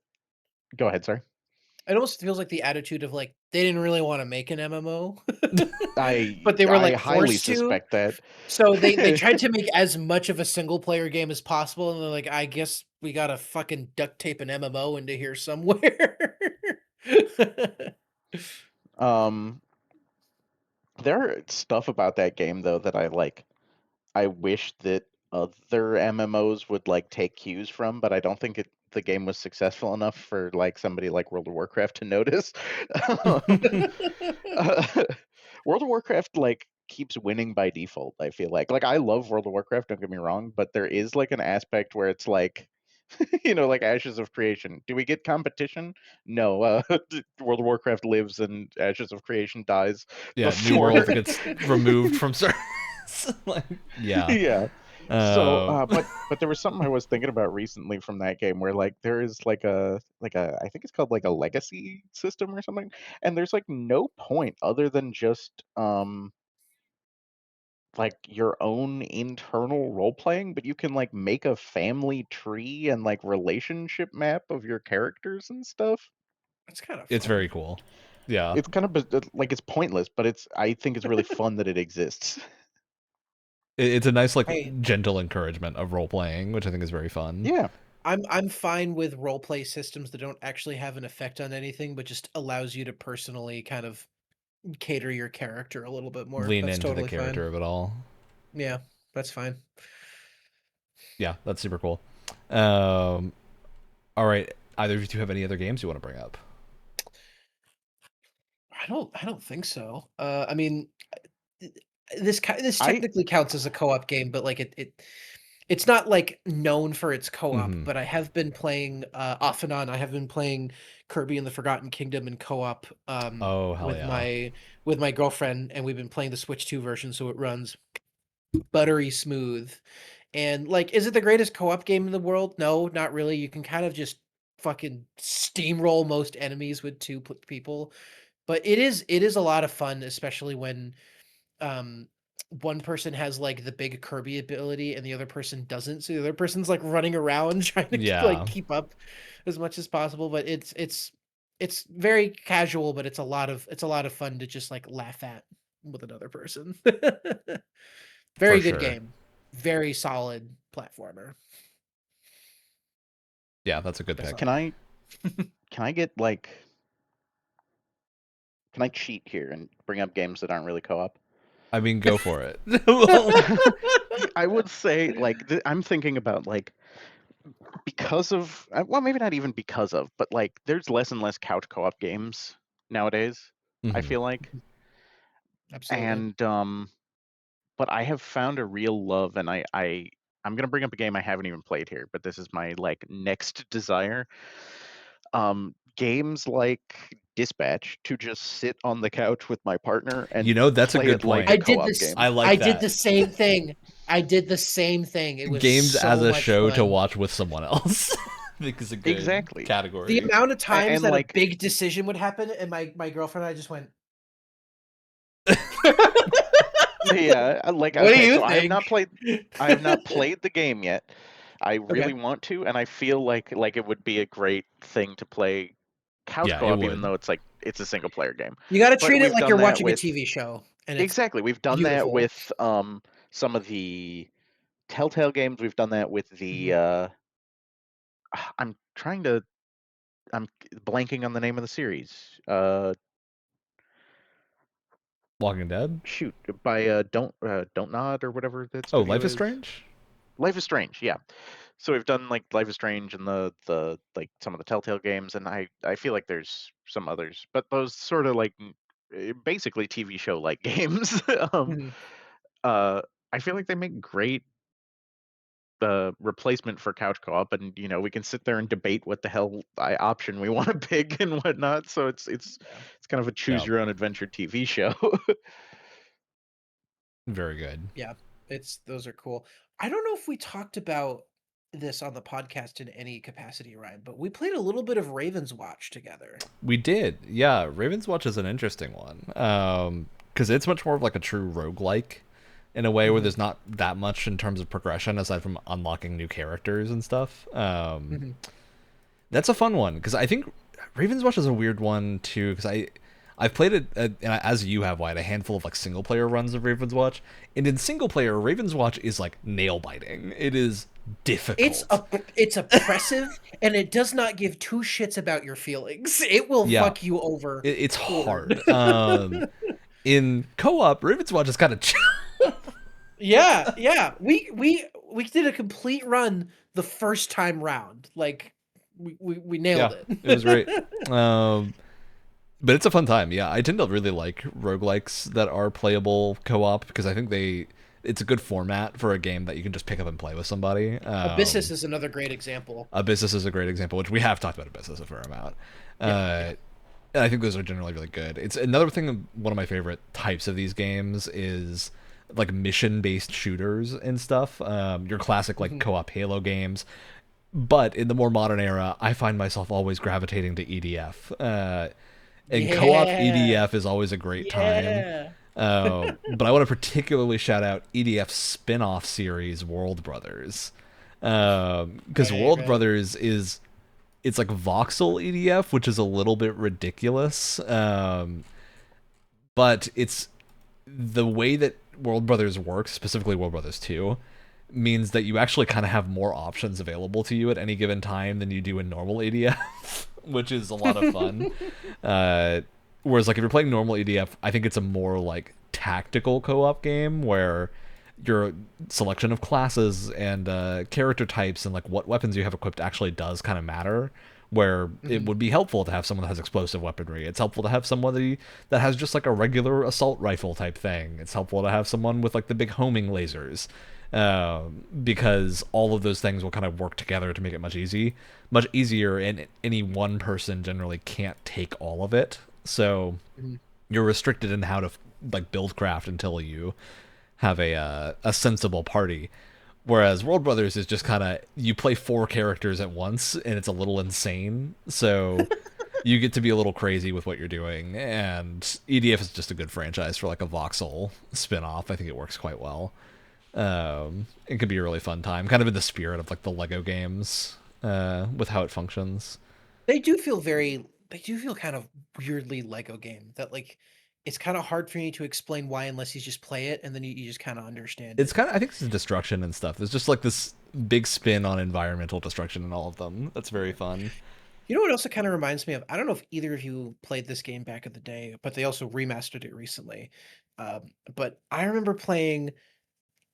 Go ahead, sorry. It almost feels like the attitude of like they didn't really want to make an MMO, but they were I like highly forced to. suspect that. So they tried to make as much of a single player game as possible, and they're like, I guess we gotta fucking duct tape an MMO into here somewhere. um, there are stuff about that game though that I like. I wish that other MMOs would like take cues from, but I don't think the game was successful enough for like somebody like World of Warcraft to notice. Um, uh, World of Warcraft like keeps winning by default. I feel like I love World of Warcraft. Don't get me wrong, but there is like an aspect where it's like, like Ashes of Creation. Do we get competition? No. World of Warcraft lives and Ashes of Creation dies. Yeah, New Before, World gets removed from service. Like, yeah. yeah. So, Um, but there was something I was thinking about recently from that game where like there is like a I think it's called like a legacy system or something, and there's like no point other than just like your own internal role playing, but you can like make a family tree and like relationship map of your characters and stuff. That's kind of it's fun. very cool. Yeah. It's kind of like it's pointless, but I think it's really fun that it exists. It's a nice, like, Hey, gentle encouragement of role playing, which I think is very fun. Yeah. I'm fine with role play systems that don't actually have an effect on anything, but just allows you to personally kind of cater your character a little bit more. Lean That's into the totally character fine. of it all. Yeah, that's fine. Yeah, that's super cool. All right. Either of you two have any other games you want to bring up? I don't think so. I mean, th- this I technically counts as a co-op game, but like it's not like known for its co-op, Mhm. but I have been playing off and on. I have been playing Kirby and the Forgotten Kingdom in co-op Oh, hell yeah. with my girlfriend, and we've been playing the Switch 2 version, so it runs buttery smooth. And like, is it the greatest co-op game in the world? No, not really. You can kind of just fucking steamroll most enemies with people, but it is a lot of fun, especially when um one person has like the big Kirby ability and the other person doesn't. So the other person's like running around trying to like Yeah, keep up as much as possible. But it's very casual, but it's a lot of fun to just like laugh at with another person. for Very good sure. game. Very solid platformer. Yeah, that's a good That's pick. all. can I get like can I cheat here and bring up games that aren't really co-op? I mean, go for it. Well, I would say like I'm thinking about like because of well maybe not even because of but like there's less and less couch co-op games nowadays. I mhm. feel like Absolutely. and but I have found a real love and I'm gonna bring up a game I haven't even played here, but this is my like next desire. Games like Dispatch to just sit on the couch with my partner and That's a play good it like point. a I did co-op this. game. I like I did that. the same thing. I did the same thing. It was Games as so a much show to fun. watch with someone else. I think is a good Exactly. The category. amount of times And that a like big decision would happen, and my girlfriend and I just went, yeah, like "What do okay, you so think?" I have not played the game yet. I Okay. really want to, and I feel like it would be a great thing to play couch Yeah, it co-op, even would. though it's like it's a single player game. You got to But treat it we've like done you're that watching a with TV show, and it's exactly. We've done that beautiful. with some of the Telltale games. We've done that with the Mhm. I'm trying to I'm blanking on the name of the series. Walking Dead. Shoot, by Don't Nod or whatever that Oh, studio Life is is. Strange. Life is Strange, yeah. So we've done like Life is Strange and the like some of the Telltale games, and I feel like there's some others, but those sort of like basically TV show like games. um, Mhm. uh, I feel like they make great replacement for couch co-op, and we can sit there and debate what the hell option we want to pick and whatnot. So Yeah. it's kind of a choose Yeah, your own adventure TV show. very good. Yeah, it's those are cool. I don't know if we talked about this on the podcast in any capacity, Ryan, but we played a little bit of Raven's Watch together. We did. Yeah, Raven's Watch is an interesting one. Because it's much more of like a true roguelike in a way where Mhm. there's not that much in terms of progression aside from unlocking new characters and stuff. Mhm. That's a fun one because I think Raven's Watch is a weird one too because I've played it as you have, Wyatt, a handful of like single player runs of Raven's Watch, and in single player, Raven's Watch is like nail biting. It is It's difficult. it's oppressive and it does not give two shits about your feelings. It will Yeah, fuck you over it's hard. hard. In co-op, Raven's Watch is kind of chill. Yeah, yeah. We did a complete run the first time round. Like we nailed Yeah, it was great. it. But it's a fun time. Yeah, I tend to really like roguelikes that are playable co-op because I think it's a good format for a game that you can just pick up and play with somebody. Abyssus is another great example. Abyssus is a great example, which we have talked about Abyssus a fair amount. Yeah. And I think those are generally really good. It's another thing. One of my favorite types of these games is like mission-based shooters and stuff. Your classic like co-op Halo games. But in the more modern era, I find myself always gravitating to EDF. And co-op EDF is always a great time. But I want to particularly shout out EDF's spin-off series, World Brothers. Because World Brothers it's like voxel EDF, which is a little bit ridiculous. But it's the way that World Brothers works, specifically World Brothers 2, means that you actually kind of have more options available to you at any given time than you do in normal EDF, which is a lot of fun. Whereas like if you're playing normal EDF, I think it's a more like tactical co-op game where your selection of classes and character types and like what weapons you have equipped actually does kind of matter. Where it would be helpful to have someone that has explosive weaponry. It's helpful to have somebody that has just like a regular assault rifle type thing. It's helpful to have someone with like the big homing lasers. Because all of those things will kind of work together to make it much easier, and any one person generally can't take all of it. So you're restricted in how to like build craft until you have a sensible party. Whereas World Brothers is just kind of, you play 4 characters at once, and it's a little insane. So you get to be a little crazy with what you're doing. And EDF is just a good franchise for like a voxel spin-off. I think it works quite well. It could be a really fun time, kind of in the spirit of like the Lego games, with how it functions. They do feel kind of weirdly Lego game, that like it's kind of hard for me to explain why unless you just play it, and then you just kind of understand it's kind of, I think it's destruction and stuff. There's just like this big spin on environmental destruction in all of them. That's very fun. You know what else it kind of reminds me of? I don't know if either of you played this game back in the day, but they also remastered it recently. But I remember playing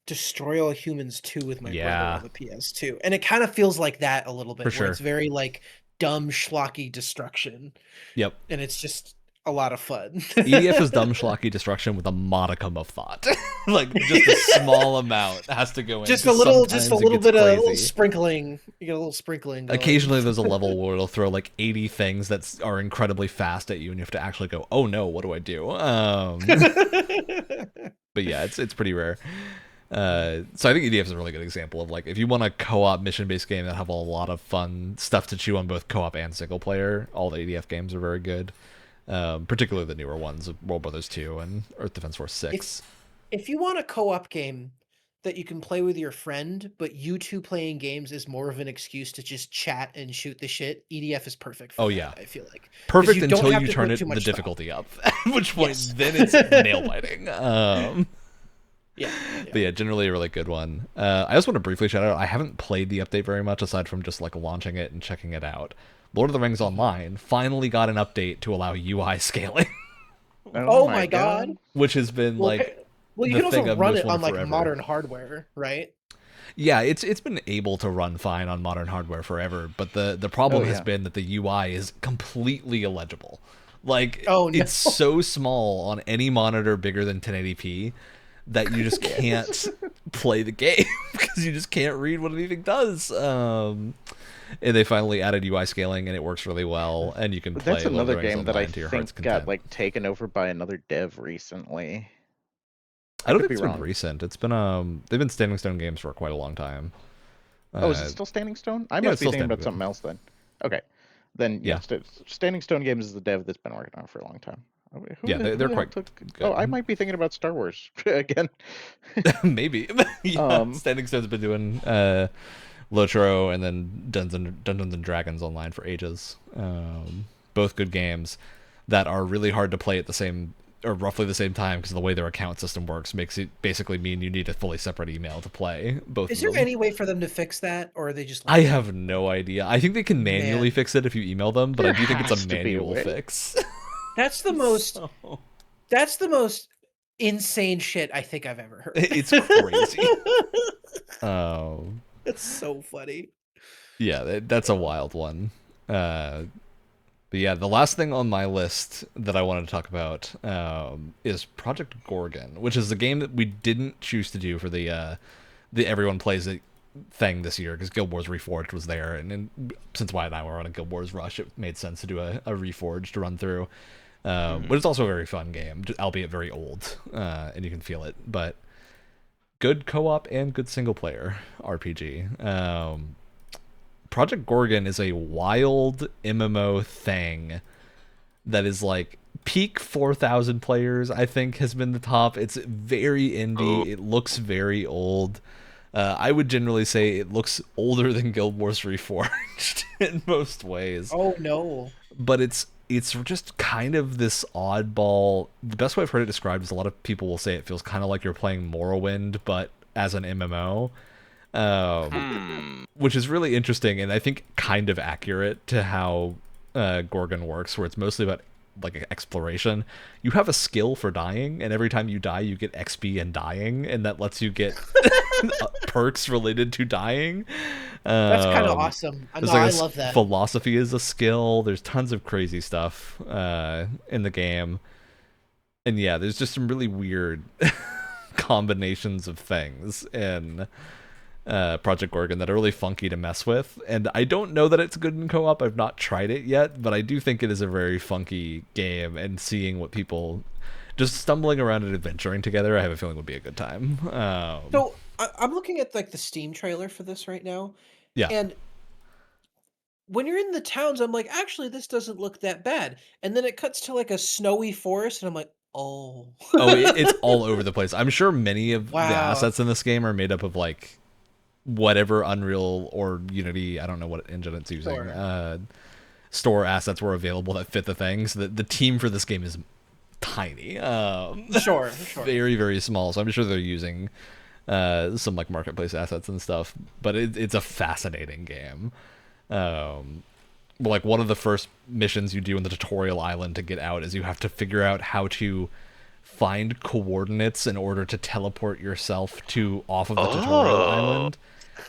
Destroy All Humans 2 with my brother on the PS2. And it kind of feels like that a little bit, where it's very like dumb schlocky destruction. Yep. And it's just a lot of fun. EDF is dumb schlocky destruction with a modicum of thought. Like just a small amount has to go in. Just a little bit of a little sprinkling. You get a little sprinkling going. Occasionally there's a level where it'll throw like 80 things that are incredibly fast at you, and you have to actually go, oh no, what do I do? But yeah, it's pretty rare. So I think EDF is a really good example of like, if you want a co-op mission-based game that have a lot of fun stuff to chew on both co-op and single player, all the EDF games are very good. Particularly the newer ones, World Brothers 2 and Earth Defense Force 6. If you want a co-op game that you can play with your friend, but you two playing games is more of an excuse to just chat and shoot the shit, EDF is perfect for that, I feel like. Perfect until you turn the difficulty up, at which point then it's nail-biting. But yeah, generally a really good one. I also want to briefly shout out, I haven't played the update very much aside from just like launching it and checking it out. Lord of the Rings Online finally got an update to allow UI scaling. Oh my god. Which has been like, well, you can also run it on like modern hardware, right? Yeah, it's been able to run fine on modern hardware forever, but the problem has been that the UI is completely illegible. Like, it's so small on any monitor bigger than 1080p that you just can't play the game because you just can't read what anything does. And they finally added UI scaling, and it works really well, and you can play. That's another game that I think got like taken over by another dev recently. I don't think it's been recent. It's been they've been Standing Stone Games for quite a long time. Is it still Standing Stone? I must be thinking about something else then. Okay, then Standing Stone Games is the dev that's been working on it for a long time. They're quite good. Oh, I might be thinking about Star Wars again. Maybe. Standing Stone's been doing Lotro and then Dungeons and Dragons Online for ages. Both good games that are really hard to play at the same or roughly the same time because the way their account system works makes it basically mean you need a fully separate email to play both. Is there any way for them to fix that, or are they just? I have no idea. I think they can manually fix it if you email them, but I do think it's a manual fix. That's the most. That's the most insane shit I think I've ever heard. It's crazy. It's so funny. Yeah, that's a wild one. But yeah, the last thing on my list that I wanted to talk about is Project Gorgon, which is the game that we didn't choose to do for the everyone plays it thing this year because Guild Wars Reforged was there, and since Wyatt and I were on a Guild Wars rush, it made sense to do a Reforged to run through. But it's also a very fun game, albeit very old, and you can feel it. But good co-op and good single-player RPG. Project Gorgon is a wild MMO thing that is like peak 4,000 players, I think, has been the top. It's very indie. It looks very old. I would generally say it looks older than Guild Wars Reforged in most ways. Oh no! But it's just kind of this oddball. The best way I've heard it described is a lot of people will say it feels kind of like you're playing Morrowind, but as an MMO. Which is really interesting and I think kind of accurate to how Gorgon works, where it's mostly about like exploration. You have a skill for dying, and every time you die you get XP and dying, and that lets you get perks related to dying. That's kind of awesome. No, I love that. Philosophy is a skill. There's tons of crazy stuff in the game, and yeah, there's just some really weird combinations of things in Project Gorgon that are really funky to mess with, and I don't know that it's good in co-op. I've not tried it yet, but I do think it is a very funky game, and seeing what people just stumbling around and adventuring together, I have a feeling would be a good time. So I'm looking at like the Steam trailer for this right now, Yeah. and when you're in the towns, I'm like, actually, this doesn't look that bad, and then it cuts to like a snowy forest, and I'm like, oh, it's all over the place. I'm sure many of Wow. the assets in this game are made up of like whatever Unreal or Unity, I don't know what engine it's using, store assets were available that fit the thing. So the team for this game is tiny. sure. Very, very small. So I'm sure they're using some like marketplace assets and stuff. But it's a fascinating game. Like one of the first missions you do in the tutorial island to get out is you have to figure out how to find coordinates in order to teleport yourself off of the tutorial island.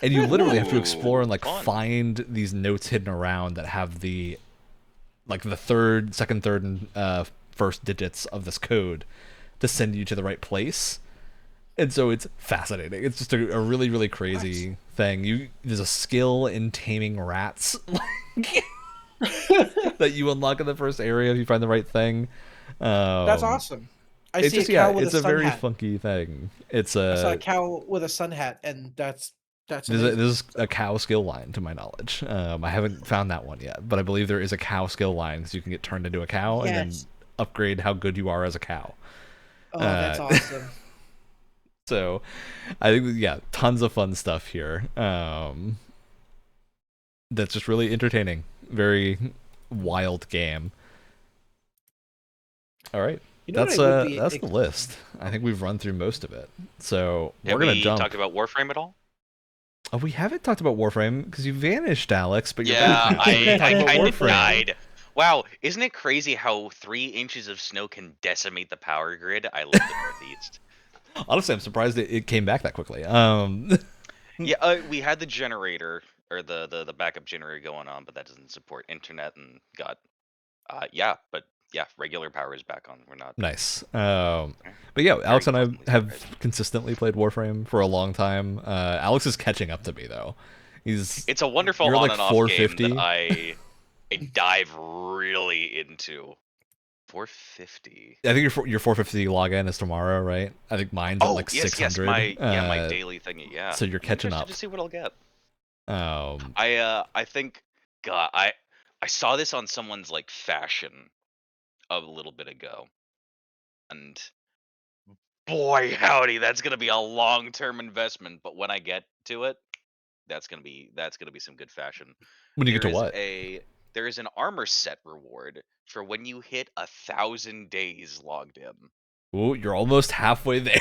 And you literally have to explore and like find these notes hidden around that have the second, third, and first digits of this code to send you to the right place. And so it's fascinating. It's just a really, really crazy thing. There's a skill in taming rats that you unlock in the first area if you find the right thing. That's awesome. It's a very funky thing. I saw a cow with a sun hat, and that's there's a cow skill line to my knowledge. I haven't found that one yet, but I believe there is a cow skill line, so you can get turned into a cow and then upgrade how good you are as a cow. Oh, that's awesome. So I think tons of fun stuff here. That's just really entertaining. Very wild game. All right. That's the list. I think we've run through most of it. So we're gonna jump. Talked about Warframe at all? Oh, we haven't talked about Warframe because you vanished, Alex. But you're back. I kind of died. Wow, isn't it crazy how 3 inches of snow can decimate the power grid? I live in the Northeast. Honestly, I'm surprised it came back that quickly. Yeah, we had the generator or the backup generator going on, but that doesn't support internet and got regular power is back on. We're not nice. But yeah, Alex and I have consistently played Warframe for a long time. Alex is catching up to me though. It's a wonderful on and off game that I dive really into. 450. I think your 450 login is tomorrow, right? I think mine's at like 600. Yes, my daily thingy. Yeah. So you're catching up. To see what I'll get. I think I saw this on someone's like fashion a little bit ago, and boy howdy, that's gonna be a long-term investment. But when I get to it, that's gonna be some good fashion. When you get to what? There is an armor set reward for when you hit 1,000 days logged in. Ooh, you're almost halfway there.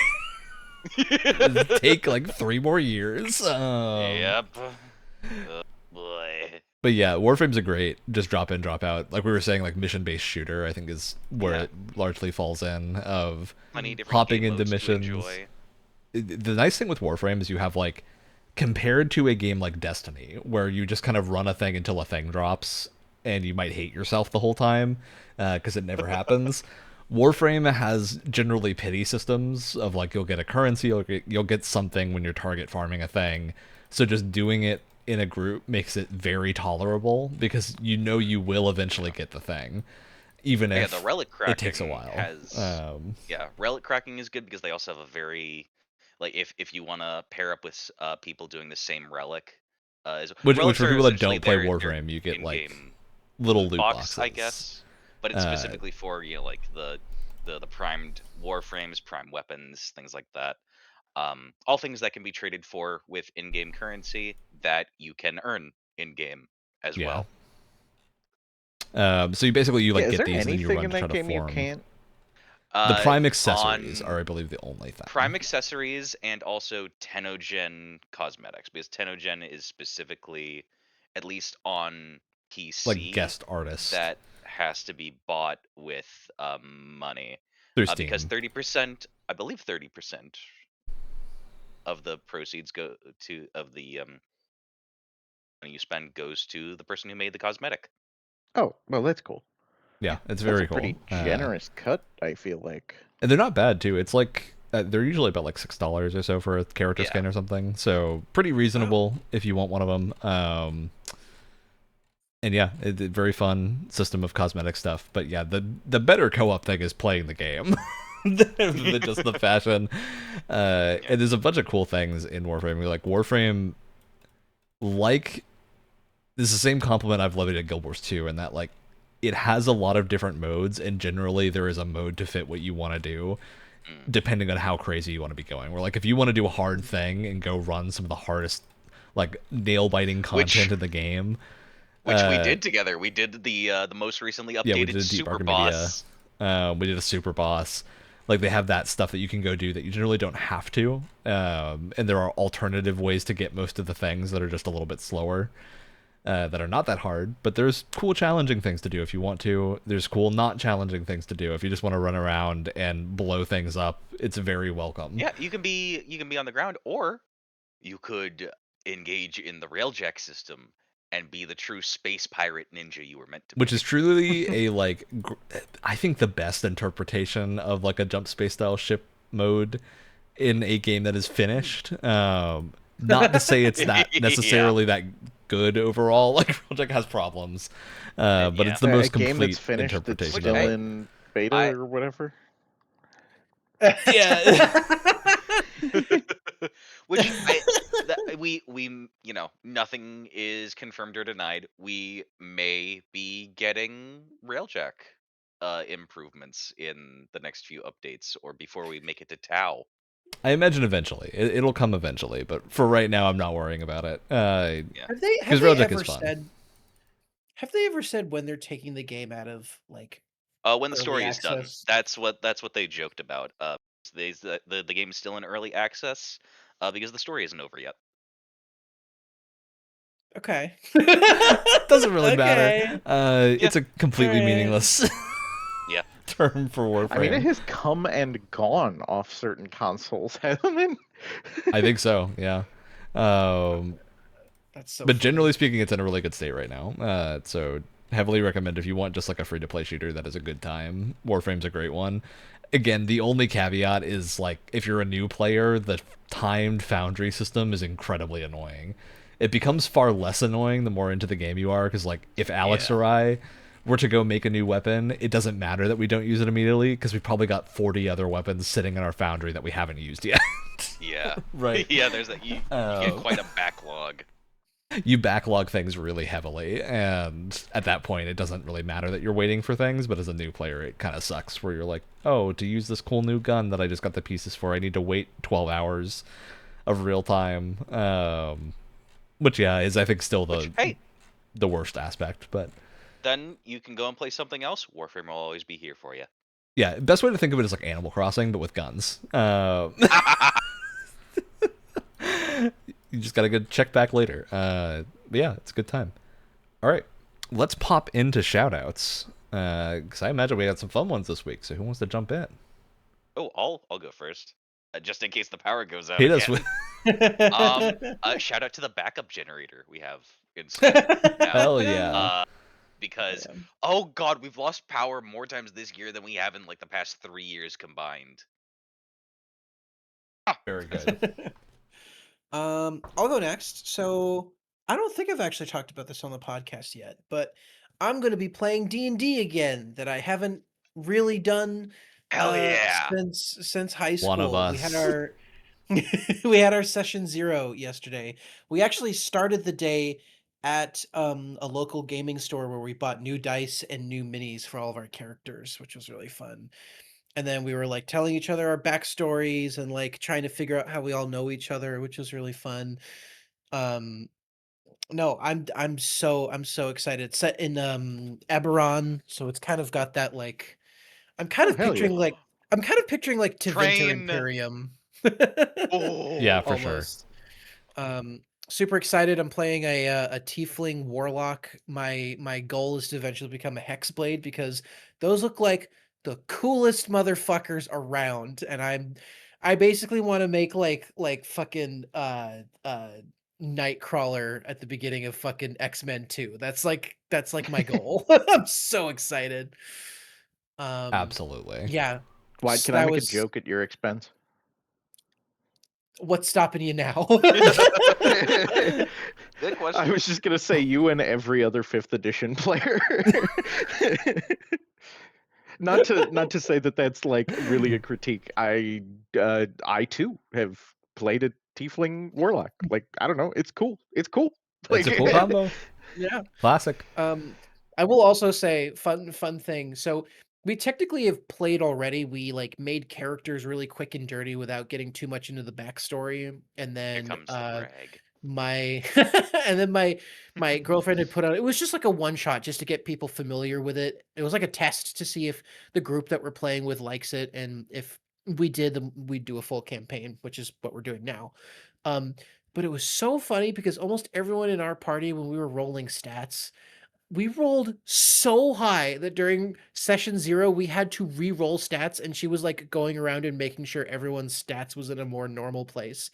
Take like 3 more years. Yep. Oh, boy. But yeah, Warframe's a great just drop in, drop out. Like we were saying, like mission-based shooter, I think is where it largely falls in, of hopping into missions. The nice thing with Warframe is you have like, compared to a game like Destiny, where you just kind of run a thing until a thing drops, and you might hate yourself the whole time because it never happens. Warframe has generally pity systems of like you'll get a currency, you'll get something when you're target farming a thing. So just doing it in a group makes it very tolerable because you know you will eventually get the thing, even if the relic cracking it takes a while. Relic cracking is good because they also have a very like if you want to pair up with people doing the same relic. Which for relics are people that essentially don't play their Warframe, you get like in-game little loot box, boxes. I guess. But it's specifically for like the primed warframes, prime weapons, things like that. All things that can be traded for with in-game currency that you can earn in-game as well. So you basically Yeah, is get there these and then you anything run in to try that to game you form. can't? The prime accessories on are, I believe, the only thing. Prime accessories and also Tenogen cosmetics, because Tenogen is specifically, at least on PC, like guest artist that has to be bought with money. through Steam. Because 30%, I believe 30% of the proceeds go to the money you spend goes to the person who made the cosmetic. Oh, well, that's cool. Yeah, it's That's very a cool. pretty generous cut, I feel like. And they're not bad too. It's like they're usually about like $6 or so for a character skin or something. So pretty reasonable if you want one of them. And yeah, very fun system of cosmetic stuff. But yeah, the better co-op thing is playing the game than just the fashion. And there's a bunch of cool things in Warframe. Like Warframe, like this is the same compliment I've levied at Guild Wars 2, and that like it has a lot of different modes, and generally there is a mode to fit what you want to do, depending on how crazy you want to be going. Where like if you want to do a hard thing and go run some of the hardest, like nail biting content in the game, which we did together. We did the most recently updated super boss. We did a super boss. Like they have that stuff that you can go do that you generally don't have to, and there are alternative ways to get most of the things that are just a little bit slower. That are not that hard, but there's cool challenging things to do if you want to. There's cool not challenging things to do if you just want to run around and blow things up. It's very welcome. Yeah, you can be on the ground, or you could engage in the railjack system and be the true space pirate ninja you were meant to be. Which is truly a like I think the best interpretation of like a jump space style ship mode in a game that is finished. Not to say it's not necessarily that good overall. Like Railjack has problems, but it's the most complete game that's finished interpretation. That's still in beta or whatever. Yeah. Which we nothing is confirmed or denied. We may be getting Railjack improvements in the next few updates, or before we make it to Tau. I imagine eventually. It'll come eventually, but for right now, I'm not worrying about it. Have they ever said when they're taking the game out of like? When the story is done. That's what they joked about. The game is still in early access because the story isn't over yet. Okay. Doesn't really matter. It's a completely meaningless term for Warframe. I mean, it has come and gone off certain consoles, hasn't it? I think so, yeah. That's so but generally speaking, it's in a really good state right now. So heavily recommend if you want just like a free-to-play shooter that is a good time. Warframe's a great one. Again, the only caveat is like if you're a new player, the timed foundry system is incredibly annoying. It becomes far less annoying the more into the game you are, because like if Alex or I were to go make a new weapon, it doesn't matter that we don't use it immediately because we probably got 40 other weapons sitting in our foundry that we haven't used yet. Yeah. Right. Yeah, there's that. You get quite a backlog. You backlog things really heavily, and at that point, it doesn't really matter that you're waiting for things, but as a new player, it kind of sucks where you're like, oh, to use this cool new gun that I just got the pieces for, I need to wait 12 hours of real time. Which, yeah, is I think still the worst aspect, but... Then you can go and play something else. Warframe will always be here for you. Yeah, best way to think of it is like Animal Crossing, but with guns. You just gotta go check back later. But yeah, it's a good time. All right, let's pop into shoutouts. Because I imagine we had some fun ones this week. So who wants to jump in? Oh, I'll go first, just in case the power goes out. Hit us with. Shout out to the backup generator we have installed now. Hell yeah. because Yeah. oh god, we've lost power more times this year than we have in like the past 3 years combined. Very good. I'll go next. So I don't think I've actually talked about this on the podcast yet, but I'm going to be playing D&D again that I haven't really done Hell yeah. since high school. One of us. We had our we had our session 0 yesterday. We actually started the day at a local gaming store where we bought new dice and new minis for all of our characters, which was really fun. And then we were like telling each other our backstories and like trying to figure out how we all know each other, which was really fun. No, I'm so excited. It's set in Eberron, so it's kind of got that like I'm kind Oh, of hell yeah. picturing like Tevinter Train. Imperium. Oh. Yeah, for sure. Almost. Super excited. I'm playing a tiefling warlock. My goal is to eventually become a hexblade because those look like the coolest motherfuckers around, and I basically want to make like fucking Nightcrawler at the beginning of fucking X-Men 2. That's like my goal. I'm so excited. Absolutely. Yeah. Why So can I that make a was joke at your expense? what's stopping you now? Good question. I was just gonna say you and every other 5th edition player. Not to say that that's like really a critique. I too have played a tiefling warlock. Like, I don't know, it's cool. It's cool. It's a cool combo. Yeah. Classic. I will also say fun thing. So we technically have played already. We like made characters really quick and dirty without getting too much into the backstory. And Here then comes the brag. my and then my girlfriend had put out it was just like a one shot just to get people familiar with it. It was like a test to see if the group that we're playing with likes it, and if we did, then we'd do a full campaign, which is what we're doing now. But it was so funny because almost everyone in our party, when we were rolling stats, we rolled so high that during session 0 we had to re-roll stats, and she was like going around and making sure everyone's stats was in a more normal place.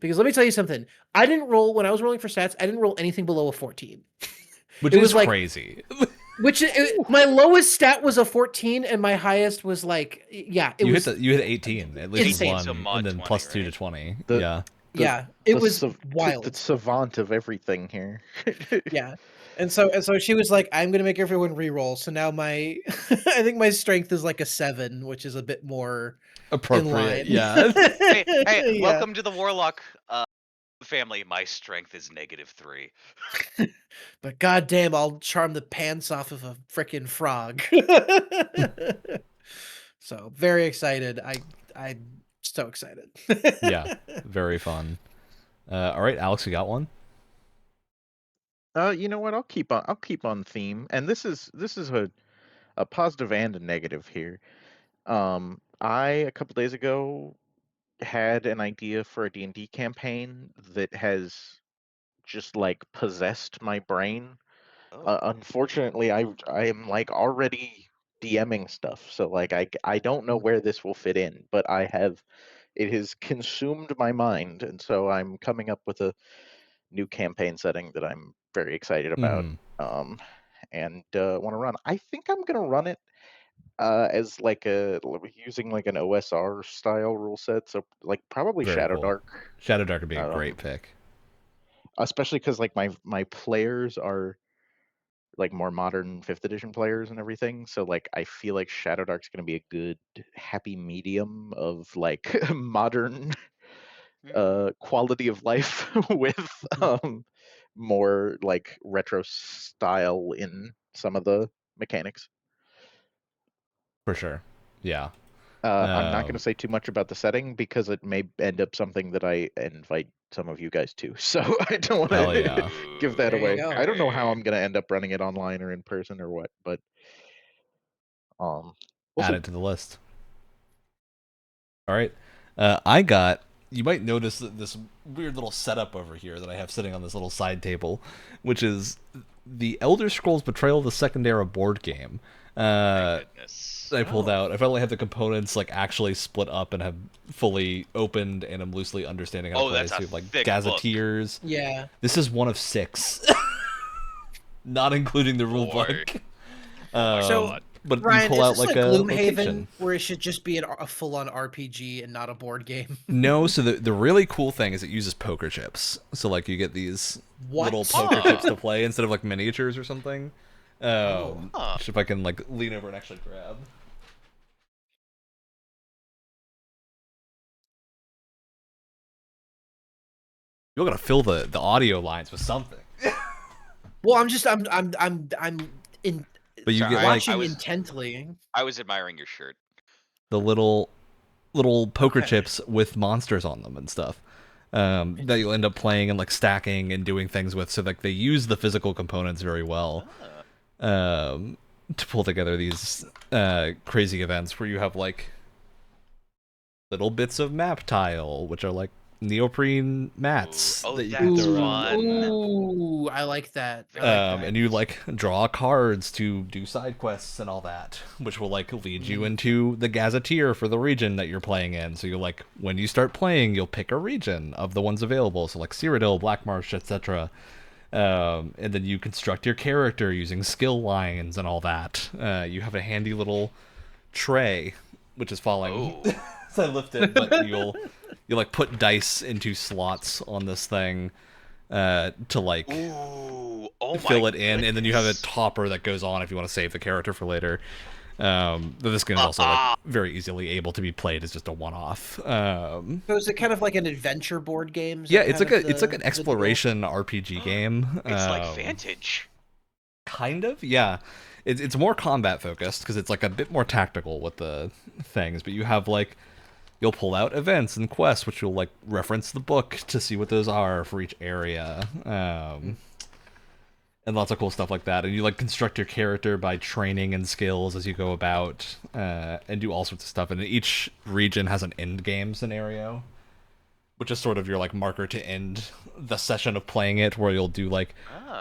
Because let me tell you something, I didn't roll when I was rolling for stats, I didn't roll anything below a 14. Which It is was like crazy. my lowest stat was a 14 and my highest was like you hit 18 at least insane. one, So mod and then 20, plus 2 to right? 20. The- Yeah. yeah, it was wild. The savant of everything here. Yeah. And so she was like, I'm gonna make everyone re-roll. So now my I think my strength is like a 7, which is a bit more Appropriate. in line. Yeah. Hey, Yeah. welcome to the warlock family. My strength is -3. But goddamn, I'll charm the pants off of a freaking frog. So very excited. I'm so excited. Yeah. Very fun. All right, Alex, you got one? You know what? I'll keep on theme, and this is a positive and a negative here. I a couple days ago had an idea for a D&D campaign that has just like possessed my brain. Oh. Unfortunately, I am like already DMing stuff, so like I don't know where this will fit in, but it has consumed my mind, and so I'm coming up with a new campaign setting that I'm very excited about. And want to run. I think I'm gonna run it as like using like an OSR style rule set, so like probably Very Shadow cool. Dark. Shadow Dark would be a great pick. Especially because like my players are like more modern 5th edition players and everything, so like I feel like Shadow Dark's gonna be a good happy medium of like modern quality of life with more like retro style in some of the mechanics. For sure. Yeah. I'm not going to say too much about the setting because it may end up something that I invite some of you guys to. So I don't want Hell to yeah. give that There you away. go. I don't know how I'm going to end up running it online or in person or what, but we'll Add see. it to the list. All right. You might notice this weird little setup over here that I have sitting on this little side table, which is the Elder Scrolls Betrayal of the Second Era board game. My goodness. I pulled out. I finally have the components like actually split up and have fully opened, and I'm loosely understanding how to play. That's So a you have like thick gazetteers. Yeah. This is one of 6. not including the rule book. Boy. So, but Ryan, you pull is out this like like a Gloomhaven, location. where it should just be a full-on RPG and not a board game? No, so the really cool thing is it uses poker chips. So like you get these little poker chips to play instead of like miniatures or something. Which if I can like lean over and actually grab. You're gonna fill the audio lines with something. Well, I'm in. But you Sorry, get watching like intently. I was admiring your shirt. the little poker chips with monsters on them and stuff. That you'll end up playing and like stacking and doing things with. So like they use the physical components very well to pull together these crazy events where you have like little bits of map tile, which are like neoprene mats. Ooh, that you that's can throw around. fun. Ooh, I like that. I like that. And you like draw cards to do side quests and all that, which will like lead you into the gazetteer for the region that you're playing in. So you'll like when you start playing, you'll pick a region of the ones available. So like Cyrodiil, Blackmarsh, etc. And then you construct your character using skill lines and all that. You have a handy little tray, which is falling. Oh. So I lift it, but you'll like put dice into slots on this thing to like fill it in, and then you have a topper that goes on if you want to save the character for later. But this game is also like very easily able to be played as just a one-off. So is it kind of like an adventure board game? Yeah, it's like an exploration RPG game. It's like Vantage. Kind of, yeah. It's more combat focused because it's like a bit more tactical with the things, but you have like you'll pull out events and quests, which you'll like reference the book to see what those are for each area, and lots of cool stuff like that. And you like construct your character by training and skills as you go about, and do all sorts of stuff. And each region has an end game scenario, which is sort of your like marker to end the session of playing it, where you'll do like,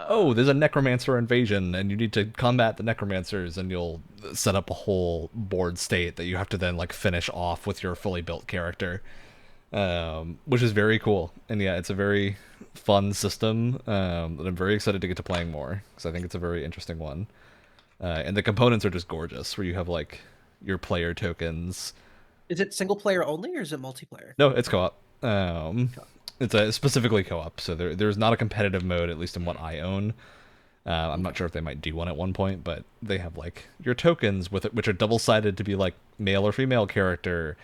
oh, there's a necromancer invasion, and you need to combat the necromancers, and you'll set up a whole board state that you have to then like finish off with your fully built character, which is very cool. And yeah, it's a very fun system that I'm very excited to get to playing more, because I think it's a very interesting one. And the components are just gorgeous, where you have like your player tokens. Is it single player only, or is it multiplayer? No, it's co-op. It's specifically co-op, so there's not a competitive mode, at least in what I own. I'm not sure if they might do one at one point, but they have like your tokens with it, which are double-sided to be like male or female character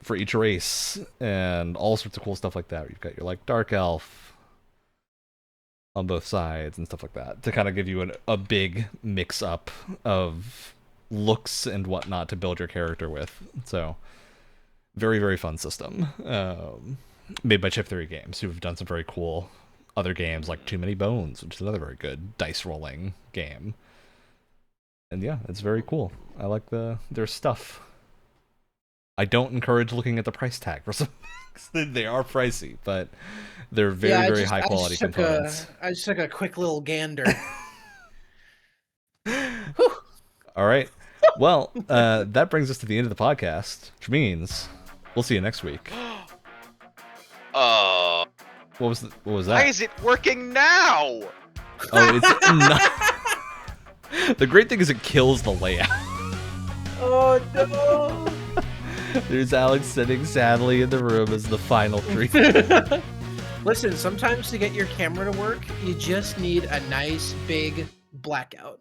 for each race, and all sorts of cool stuff like that. You've got your like dark elf on both sides and stuff like that to kind of give you a big mix-up of looks and whatnot to build your character with. So very, very fun system. Made by Chip Theory Games, who've done some very cool other games like Too Many Bones, which is another very good dice rolling game. And yeah, it's very cool. I like their stuff. I don't encourage looking at the price tag for some things. They are pricey, but they're very high quality components. I just took a quick little gander. All right. Well, that brings us to the end of the podcast, which means we'll see you next week. What was that? Why is it working now? Oh, it's not. The great thing is it kills the layout. Oh no! There's Alex sitting sadly in the room as the final treatment. Listen, sometimes to get your camera to work, you just need a nice big blackout.